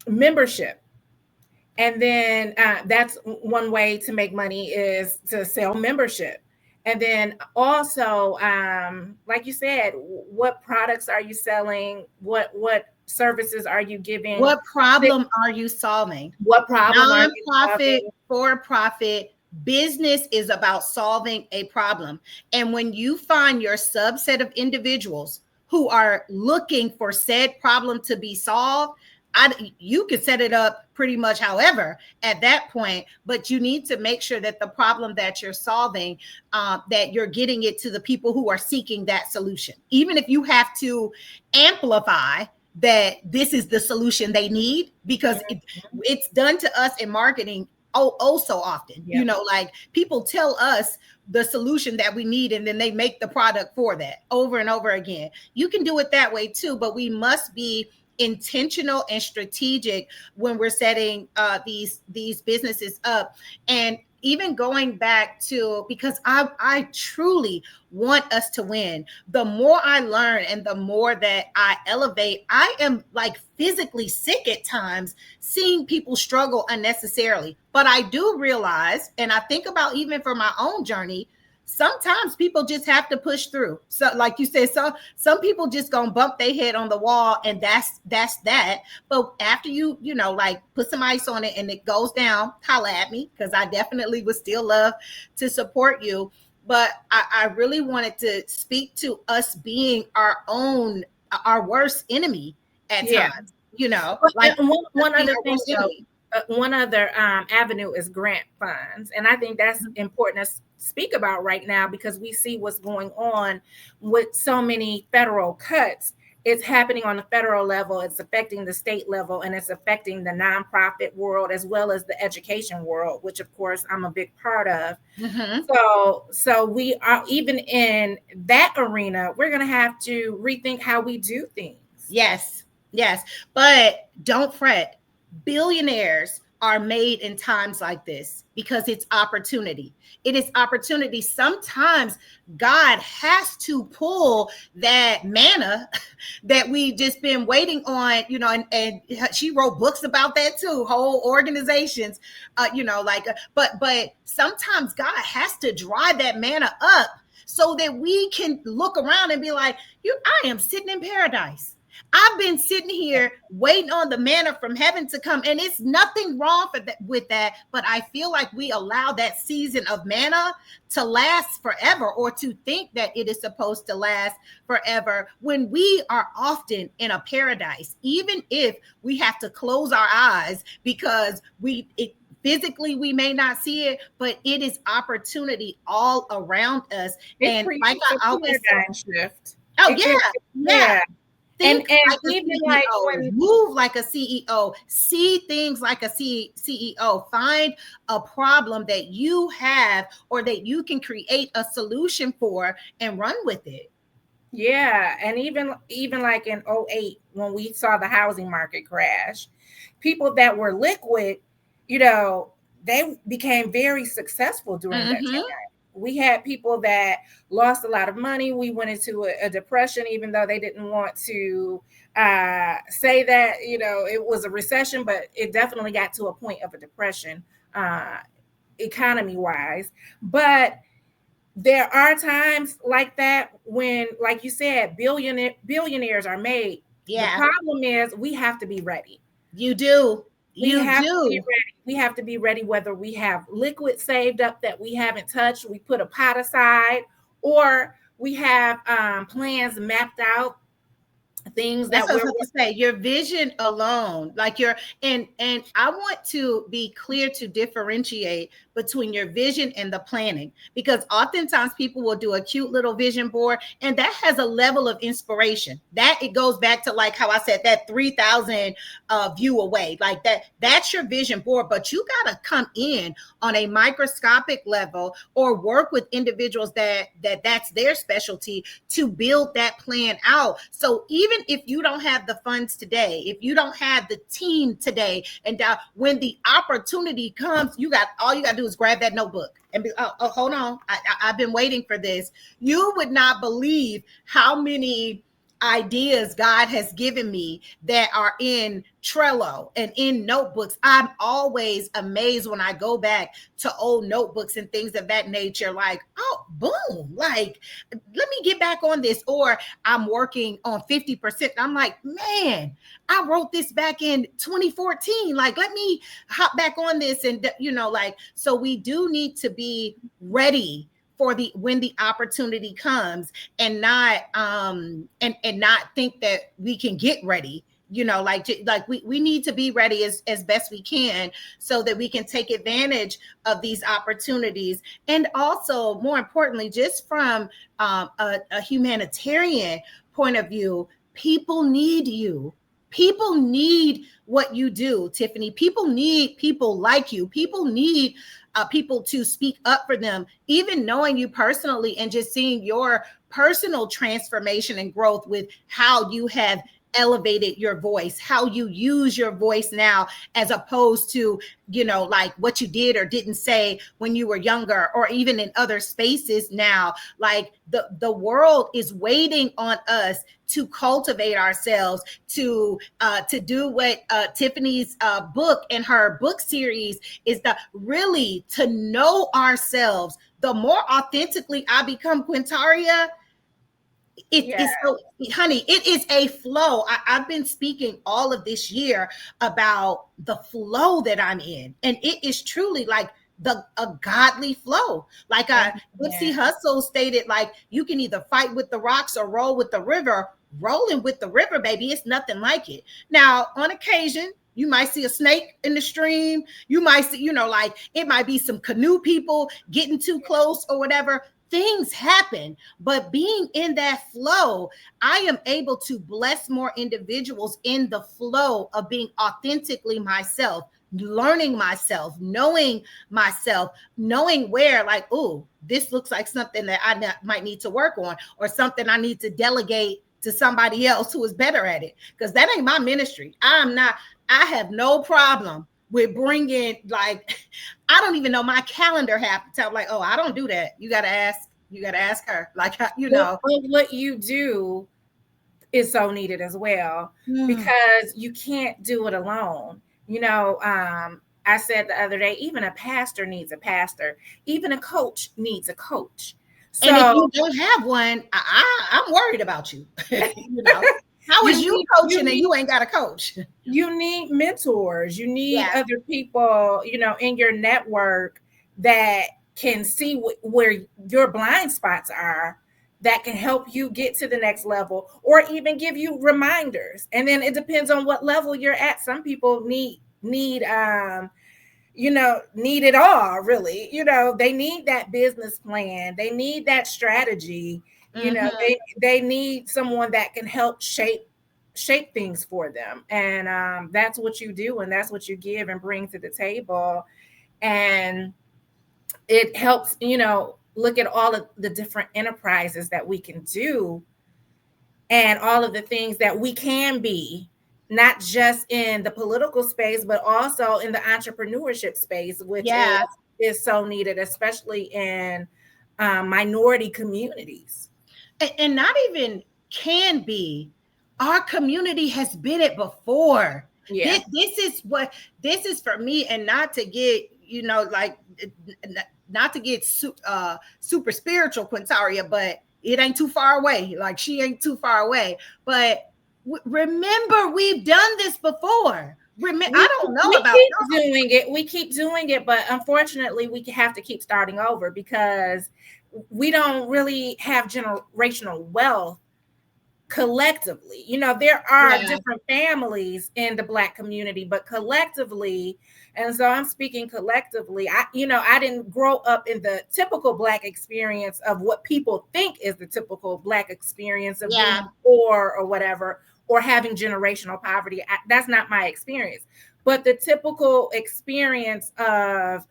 membership. And then that's one way to make money, is to sell membership. And then also, like you said, what products are you selling? What services are you giving? What problem are you solving? What problem are you Nonprofit, solving? for profit, business is about solving a problem. And when you find your subset of individuals who are looking for said problem to be solved, you could set it up pretty much however at that point, but you need to make sure that the problem that you're solving, that you're getting it to the people who are seeking that solution. Even if you have to amplify that this is the solution they need, because it's done to us in marketing so often. Yep. Like people tell us the solution that we need, and then they make the product for that over and over again. You can do it that way too, but we must be intentional and strategic when we're setting these businesses up. And even going back to, because I truly want us to win. The more I learn and the more that I elevate, I am like physically sick at times seeing people struggle unnecessarily. But I do realize, and I think about even for my own journey, sometimes people just have to push through. So like you said, some people just gonna bump their head on the wall, and that's that. But after you like put some ice on it and it goes down, holla at me, because I definitely would still love to support you. But I really wanted to speak to us being our worst enemy at times, like one other thing, one other avenue is grant funds. And I think that's important to speak about right now, because we see what's going on with so many federal cuts. It's happening on the federal level, it's affecting the state level, and it's affecting the nonprofit world as well as the education world, which of course I'm a big part of. So we are, even in that arena, we're going to have to rethink how we do things. Yes, but don't fret. Billionaires are made in times like this because it's opportunity. It is opportunity. Sometimes God has to pull that manna that we just been waiting on, and she wrote books about that too, whole organizations, but sometimes God has to dry that manna up so that we can look around and be like, I am sitting in paradise. I've been sitting here waiting on the manna from heaven to come, and it's nothing wrong with that. But I feel like we allow that season of manna to last forever, or to think that it is supposed to last forever, when we are often in a paradise, even if we have to close our eyes because physically we may not see it, but it is opportunity all around us. It And like preaches a I always say, paradigm shift. oh It, yeah, yeah. think And like a even like CEO, when, move like a CEO, see things like a CEO, find a problem that you have or that you can create a solution for and run with it. yeah, and even like in '08 when we saw the housing market crash, people that were liquid, you know, they became very successful during that Mm-hmm. time. We had people that lost a lot of money. We went into a depression, even though they didn't want to say that, it was a recession, but it definitely got to a point of a depression, economy wise. But there are times like that when, like you said, billionaires are made. The Yeah, problem is we have to be ready. you do. We You have to be do. ready. We have to be ready whether we have liquid saved up that we haven't touched, we put a pot aside, or we have plans mapped out, things That's that what I was we're. about to say. Your vision alone, like your and I want to be clear to differentiate between your vision and the planning, because oftentimes people will do a cute little vision board, and that has a level of inspiration. That it goes back to, like how I said, that 3,000 view away, like that. That's your vision board, but you got to come in on a microscopic level, or work with individuals that's their specialty to build that plan out. So even if you don't have the funds today, if you don't have the team today, and when the opportunity comes, all you got to do is grab that notebook and be, hold on, I've been waiting for this. You would not believe how many ideas God has given me that are in Trello and in notebooks. I'm always amazed when I go back to old notebooks and things of that nature, like, oh, boom, like, let me get back on this. Or I'm working on 50%. I'm like, man, I wrote this back in 2014. Like, let me hop back on this. And, like, so we do need to be ready for the when the opportunity comes, and not and not think that we can get ready, like we need to be ready as best we can, so that we can take advantage of these opportunities. And also, more importantly, just from a humanitarian point of view, people need you. People need what you do, Tiffany. People need people like you. People need people to speak up for them. Even knowing you personally and just seeing your personal transformation and growth with how you have elevated your voice, how you use your voice now, as opposed to, like what you did or didn't say when you were younger, or even in other spaces now. Like the world is waiting on us to cultivate ourselves, to do what Tiffany's book and her book series is, the really to know ourselves. The more authentically I become Quintaria, it Yeah. is so, honey, it is a flow. I've been speaking all of this year about the flow that I'm in, and it is truly like a godly flow. Like Nipsey Amen. Hussle stated, like, you can either fight with the rocks or roll with the river. Rolling with the river, baby, it's nothing like it. Now, on occasion, you might see a snake in the stream. You might see, like, it might be some canoe people getting too close or whatever. Things happen, but being in that flow, I am able to bless more individuals in the flow of being authentically myself, learning myself, knowing where, like, oh, this looks like something that I might need to work on, or something I need to delegate to somebody else who is better at it, because that ain't my ministry. I have no problem with bringing, like, I don't even know my calendar half the time. Like, oh, I don't do that. You got to ask her. Like, But what you do is so needed as well, Mm. because you can't do it alone. I said the other day, even a pastor needs a pastor, even a coach needs a coach. And if you So don't have one, I'm worried about you. How is you you coaching and need you ain't got a coach? you need mentors, you need Yeah. other people, in your network that can see where your blind spots are, that can help you get to the next level, or even give you reminders. And then it depends on what level you're at. Some people need it all, really. They need that business plan, they need that strategy. Mm-hmm. They need someone that can help shape things for them. And that's what you do, and that's what you give and bring to the table. And it helps, look at all of the different enterprises that we can do, and all of the things that we can be, not just in the political space, but also in the entrepreneurship space, which is Yeah. so needed, especially in minority communities. And not even can be. Our community has been it before. Yeah. This is for me, and not to get, like, not to get super spiritual, Quintaria, but it ain't too far away. Like, she ain't too far away. But remember, we've done this before. I don't know We about keep y'all. doing it. We keep doing it, but unfortunately, we have to keep starting over because we don't really have generational wealth collectively. There are Yeah. different families in the Black community, but collectively, and so I'm speaking collectively, I didn't grow up in the typical Black experience of what people think is the typical Black experience of Yeah. being poor or whatever, or having generational poverty. That's not my experience. But the typical experience of,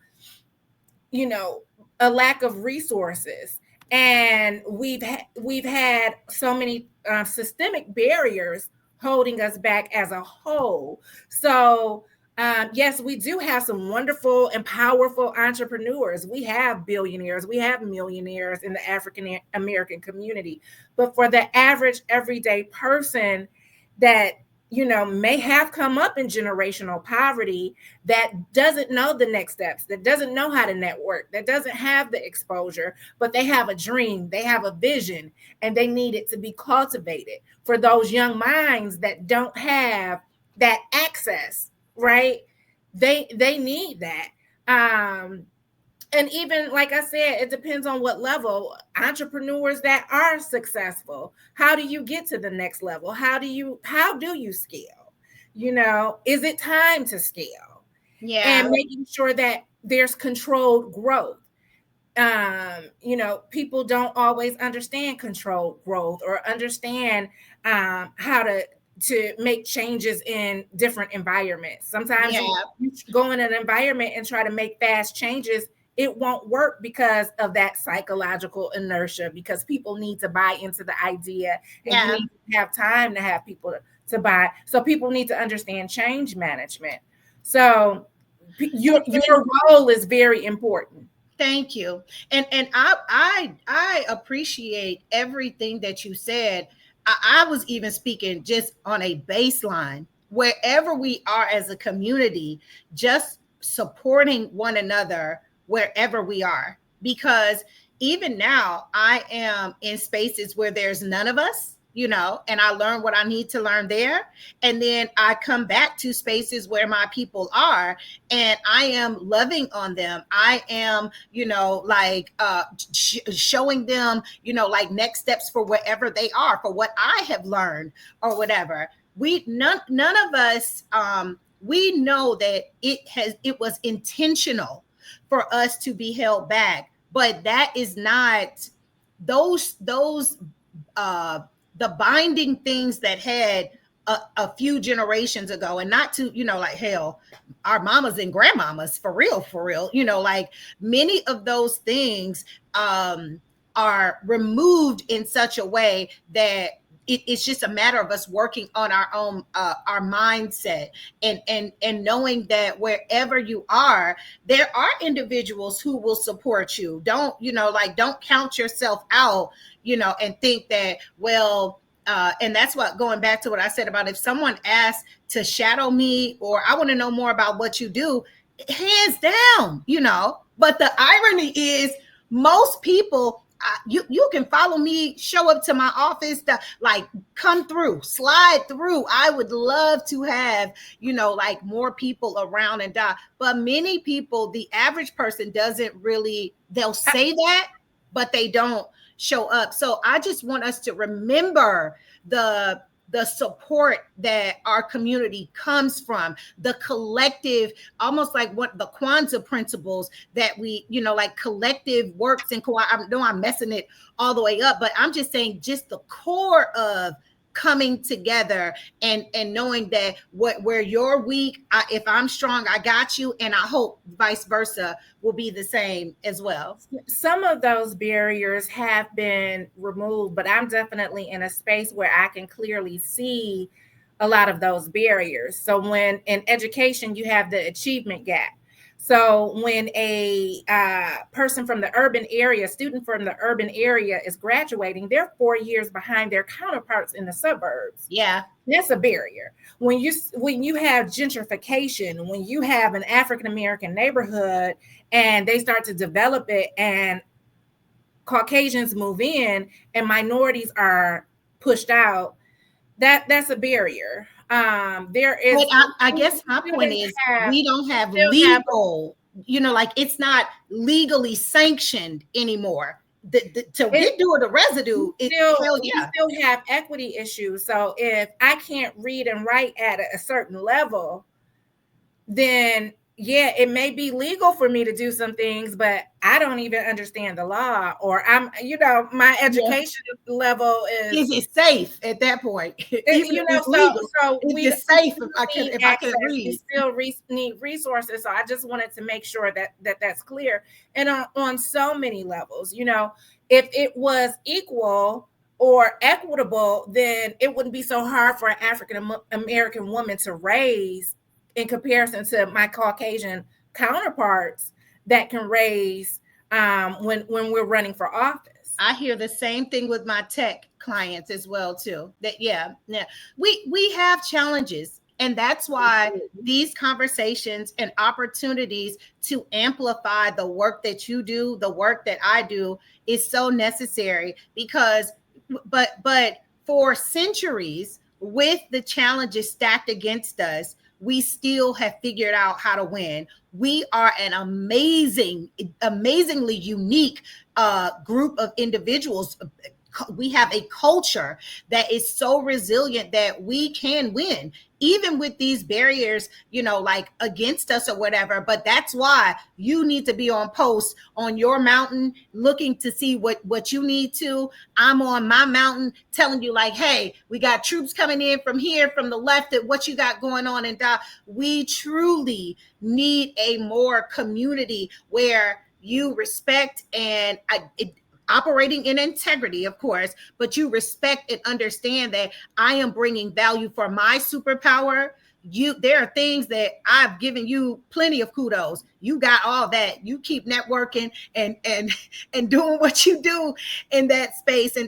you know, a lack of resources, and we've had so many systemic barriers holding us back as a whole. So yes, we do have some wonderful and powerful entrepreneurs. We have billionaires, we have millionaires in the African American community, but for the average everyday person that may have come up in generational poverty, that doesn't know the next steps, that doesn't know how to network, that doesn't have the exposure, but they have a dream, they have a vision, and they need it to be cultivated. For those young minds that don't have that access, right? They need that. And even like I said, it depends on what level. Entrepreneurs that are successful, how do you get to the next level? How do you scale? Is it time to scale? Yeah. And making sure that there's controlled growth. People don't always understand controlled growth, or understand how to make changes in different environments. Sometimes Yeah. you go in an environment and try to make fast changes, it won't work because of that psychological inertia, because people need to buy into the idea, and you Yeah. need to have time to have people to buy. So people need to understand change management. So your role is very important. Thank you. And I appreciate everything that you said. I was even speaking just on a baseline, wherever we are as a community, just supporting one another wherever we are. Because even now, I am in spaces where there's none of us, and I learn what I need to learn there. And then I come back to spaces where my people are, and I am loving on them. I am, like, showing them, like, next steps for wherever they are, for what I have learned or whatever. We none of us, we know that it was intentional for us to be held back, but that is not those uh the binding things that had a few generations ago, and not to, like, hell, our mamas and grandmamas, for real, like, many of those things are removed in such a way that it's just a matter of us working on our own our mindset, and knowing that wherever you are, there are individuals who will support you. Don't, like, don't count yourself out, and think that, well, and that's what, going back to what I said about, if someone asks to shadow me, or I want to know more about what you do, hands down. But the irony is, most people you can follow me, show up to my office, like come through, slide through. I would love to have, like more people around and die. But many people, the average person doesn't really, they'll say that, but they don't show up. So I just want us to remember the support that our community comes from, the collective, almost like what the Kwanzaa principles that we, like collective works and I know I'm messing it all the way up, but I'm just saying just the core of coming together and knowing that where you're weak, if I'm strong, I got you, and I hope vice versa will be the same as well. Some of those barriers have been removed, but I'm definitely in a space where I can clearly see a lot of those barriers. So when in education, you have the achievement gap. So when a person from the urban area, student from the urban area is graduating, they're 4 years behind their counterparts in the suburbs. Yeah. That's a barrier. When you have gentrification, when you have an African-American neighborhood and they start to develop it and Caucasians move in and minorities are pushed out, that's a barrier. There is, but I guess my point is we don't have legal, like it's not legally sanctioned anymore. To get through the residue, we still have equity issues. So if I can't read and write at a certain level, then yeah, it may be legal for me to do some things, but I don't even understand the law, or my education level is it safe at that point? Even it's legal, so it's safe if I can read. We still need resources. So I just wanted to make sure that's clear. And on so many levels, if it was equal or equitable, then it wouldn't be so hard for an African American woman to raise in comparison to my Caucasian counterparts that can raise when we're running for office. I hear the same thing with my tech clients as well too. That we have challenges, and that's why these conversations and opportunities to amplify the work that you do, the work that I do, is so necessary. Because but for centuries, with the challenges stacked against us, we still have figured out how to win. We are an amazingly unique group of individuals. We have a culture that is so resilient that we can win, even with these barriers, like against us or whatever. But that's why you need to be on post on your mountain, looking to see what you need to. I'm on my mountain telling you, like, hey, we got troops coming in from here, from the left, at what you got going on. And we truly need a more community where you respect and operating in integrity, of course, but you respect and understand that I am bringing value for my superpower. There are things that I've given you plenty of kudos. You got all that. You keep networking and doing what you do in that space.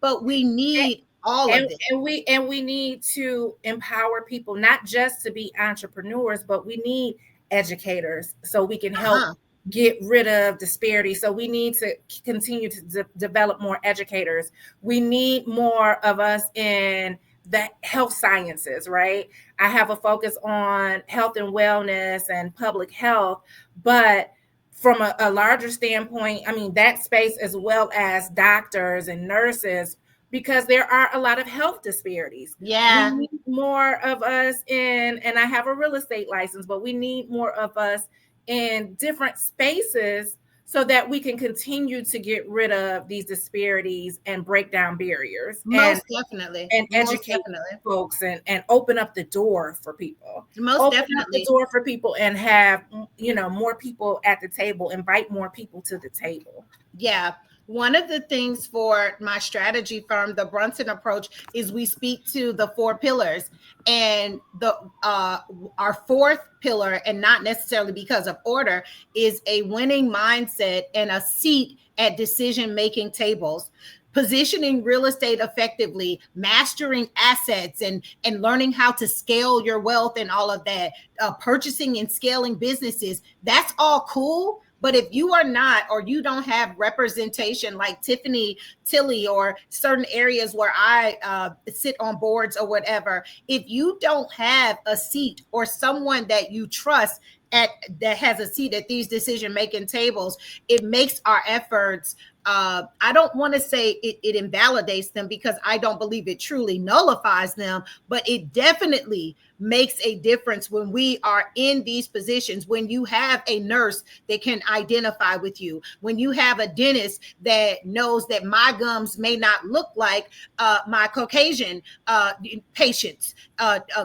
But we need all of it. And we need to empower people, not just to be entrepreneurs, but we need educators so we can help get rid of disparity. So we need to continue to develop more educators. We need more of us in the health sciences, right? I have a focus on health and wellness and public health, but from a larger standpoint, I mean, that space, as well as doctors and nurses, because there are a lot of health disparities. Yeah. We need more of us and I have a real estate license, but we need more of us in different spaces so that we can continue to get rid of these disparities and break down barriers. Definitely. And educate folks and open up the door for people. Open up the door for people and have, more people at the table, invite more people to the table. Yeah. One of the things for my strategy firm, the Brunson approach, is we speak to the 4 pillars, and our 4th pillar, and not necessarily because of order, is a winning mindset and a seat at decision-making tables. Positioning real estate effectively, mastering assets, and learning how to scale your wealth and all of that, purchasing and scaling businesses. That's all cool. But if you are not, or you don't have representation like Tiffany Tilley, or certain areas where I sit on boards or whatever, if you don't have a seat or someone that you trust at that has a seat at these decision making tables, it makes our efforts, I don't want to say it invalidates them, because I don't believe it truly nullifies them, but it definitely makes a difference when we are in these positions. When you have a nurse that can identify with you, when you have a dentist that knows that my gums may not look like my Caucasian patients'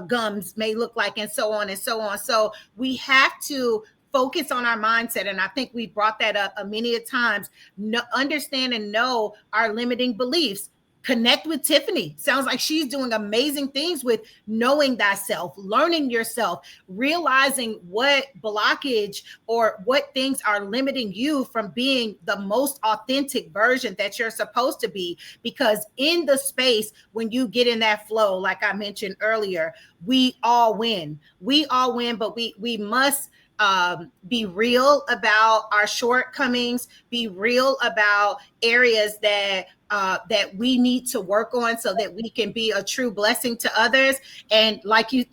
gums may look like, and so on and so on. So we have to focus on our mindset. And I think we brought that up many a times. Understand and know our limiting beliefs. Connect with Tiffany. Sounds like she's doing amazing things with knowing thyself, learning yourself, realizing what blockage or what things are limiting you from being the most authentic version that you're supposed to be. Because in the space, when you get in that flow, like I mentioned earlier, we all win. We all win, but we must be real about our shortcomings, be real about areas that we need to work on, so that we can be a true blessing to others. And like you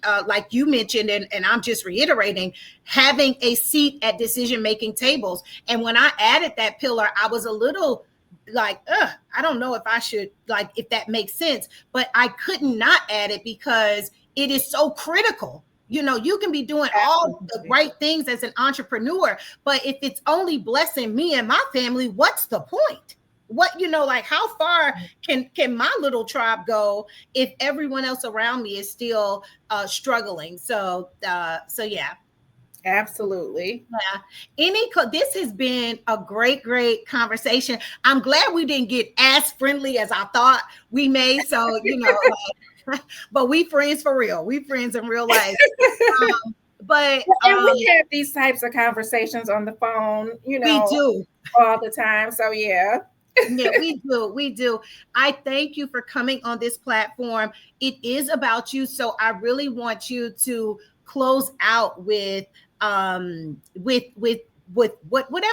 mentioned, and I'm just reiterating, having a seat at decision making tables. And when I added that pillar, I was a little like, I don't know if I should, like, if that makes sense, but I couldn't not add it because it is so critical. You can be doing all the right things as an entrepreneur, but if it's only blessing me and my family, what's the point? Like, how far can my little tribe go if everyone else around me is still struggling? So yeah. Absolutely. Yeah. This has been a great conversation. I'm glad we didn't get as friendly as I thought we may. So, but we friends for real. We friends in real life. But and we have these types of conversations on the phone, we do all the time. So yeah. Yeah, we do. I thank you for coming on this platform. It is about you, so I really want you to close out with whatever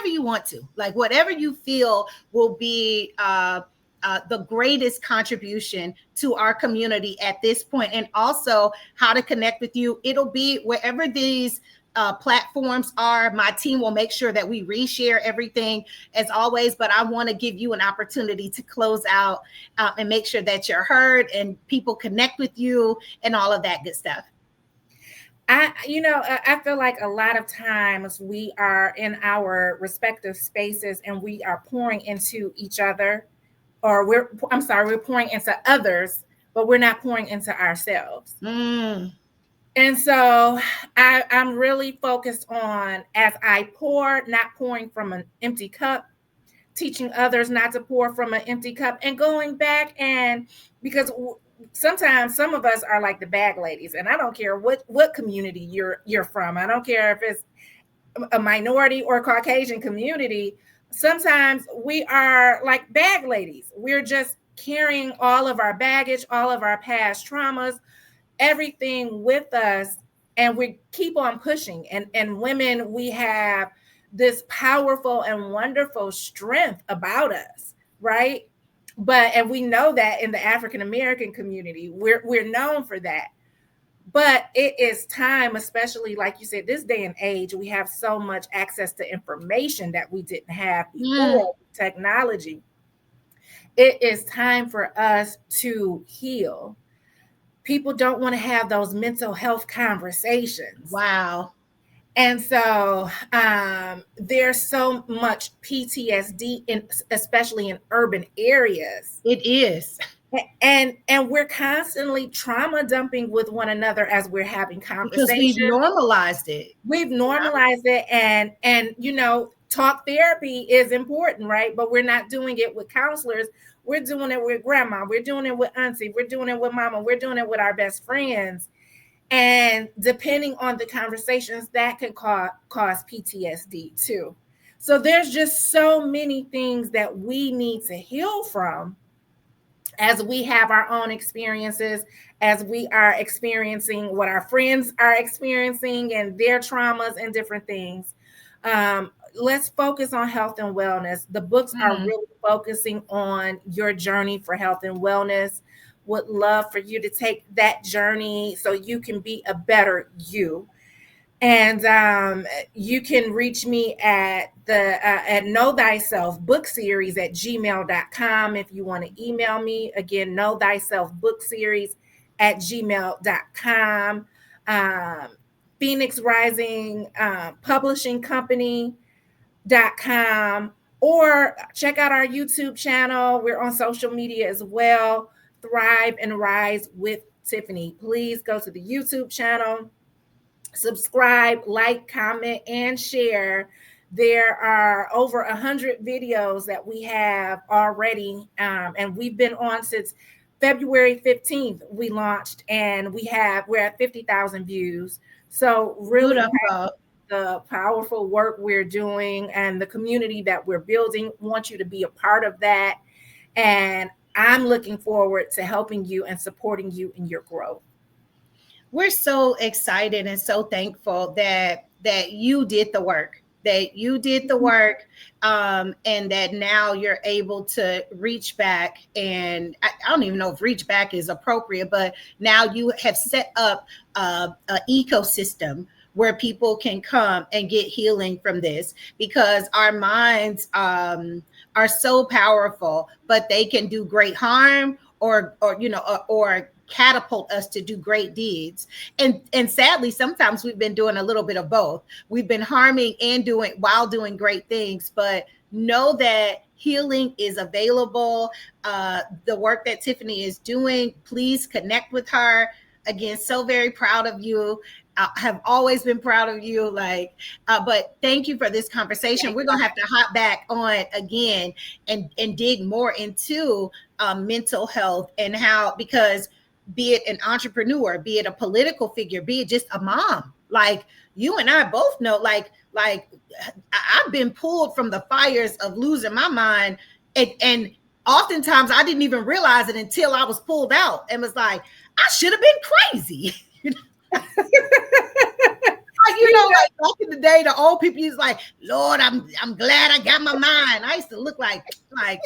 you want to, like, whatever you feel will be the greatest contribution to our community at this point, and also how to connect with you. It'll be wherever these platforms are. My team will make sure that we reshare everything as always, but I want to give you an opportunity to close out and make sure that you're heard and people connect with you and all of that good stuff. I feel like a lot of times we are in our respective spaces and we are pouring into each other, or we're pouring into others, but we're not pouring into ourselves. And so I'm really focused on, as I pour, not pouring from an empty cup, teaching others not to pour from an empty cup, and going back, and because sometimes some of us are like the bag ladies, and I don't care what community you're from. I don't care if it's a minority or Caucasian community. Sometimes we are like bag ladies. We're just carrying all of our baggage, all of our past traumas, everything with us, and we keep on pushing. And women, we have this powerful and wonderful strength about us, right? And we know that in the African American community, we're known for that. But it is time, especially like you said, this day and age, we have so much access to information that we didn't have before. Technology. It is time for us to heal. People don't want to have those mental health conversations. Wow. And so there's so much PTSD, especially in urban areas. It is. And we're constantly trauma dumping with one another as we're having conversations. Because we've normalized it. We've normalized it. And talk therapy is important, right? But we're not doing it with counselors. We're doing it with grandma. We're doing it with auntie. We're doing it with mama. We're doing it with our best friends. And depending on the conversations, that can cause PTSD too. So there's just so many things that we need to heal from as we have our own experiences, as we are experiencing what our friends are experiencing and their traumas and different things. let's focus on health and wellness. The books are Mm. really focusing on your journey for health and wellness. Would love for you to take that journey so you can be a better you. And you can reach me at the at know thyself book series at gmail.com. If you want to email me, again, know thyself book series at gmail.com. um, Phoenix Rising Publishing Company.com, or check out our YouTube channel. We're on social media as well. Thrive and Rise with Tiffany. Please go to the YouTube channel, subscribe, like, comment, and share. There are over 100 videos that we have already, and we've been on since February 15th. We launched, and we're at 50,000 views. So really Beautiful. the powerful work we're doing and the community that we're building. Want you to be a part of that, and I'm looking forward to helping you and supporting you in your growth. We're so excited and so thankful that you did the work, that you did the work, and that now you're able to reach back. And I don't even know if reach back is appropriate, but now you have set up an ecosystem where people can come and get healing from this, because our minds are so powerful, but they can do great harm, or catapult us to do great deeds. And sadly, sometimes we've been doing a little bit of both. We've been harming and doing while doing great things. But know that healing is available. The work that Tiffany is doing, please connect with her. Again, so very proud of you. I have always been proud of you. But thank you for this conversation. We're gonna have to hop back on again and dig more into mental health, and how, because be it an entrepreneur, be it a political figure, be it just a mom, like you and I both know, I've been pulled from the fires of losing my mind, and oftentimes I didn't even realize it until I was pulled out and was like, I should have been crazy. Like back in the day, the old people used like, Lord, I'm glad I got my mind. I used to look like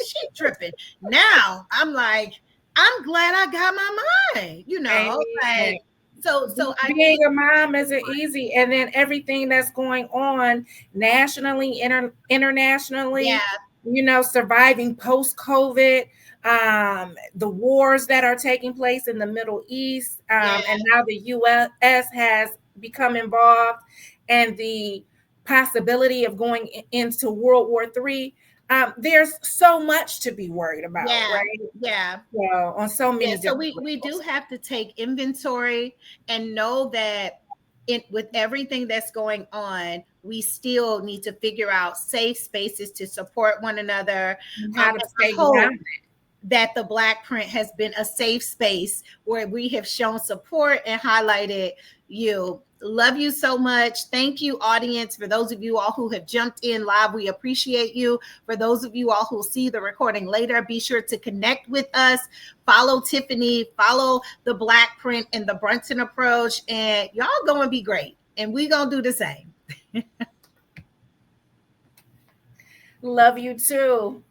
she tripping. Now I'm like, I'm glad I got my mind. Amen. So I Being think, a mom isn't easy, and then everything that's going on nationally, internationally, yeah, surviving post COVID, the wars that are taking place in the Middle East, yeah, and now the U.S. has become involved, and the possibility of going into World War III. There's so much to be worried about, yeah, right? yeah. So on so Yeah, many so different we do levels. have to take inventory and know that with everything that's going on, we still need to figure out safe spaces to support one another. How to And I stay hope grounded. that the BlackPrint has been a safe space where we have shown support and highlighted you. Love you so much. Thank you, audience. For those of you all who have jumped in live, we appreciate you. For those of you all who will see the recording later, be sure to connect with us. Follow Tiffany, follow the BlackPrint and the Brunson approach, and y'all going to be great. And we going to do the same. Love you too.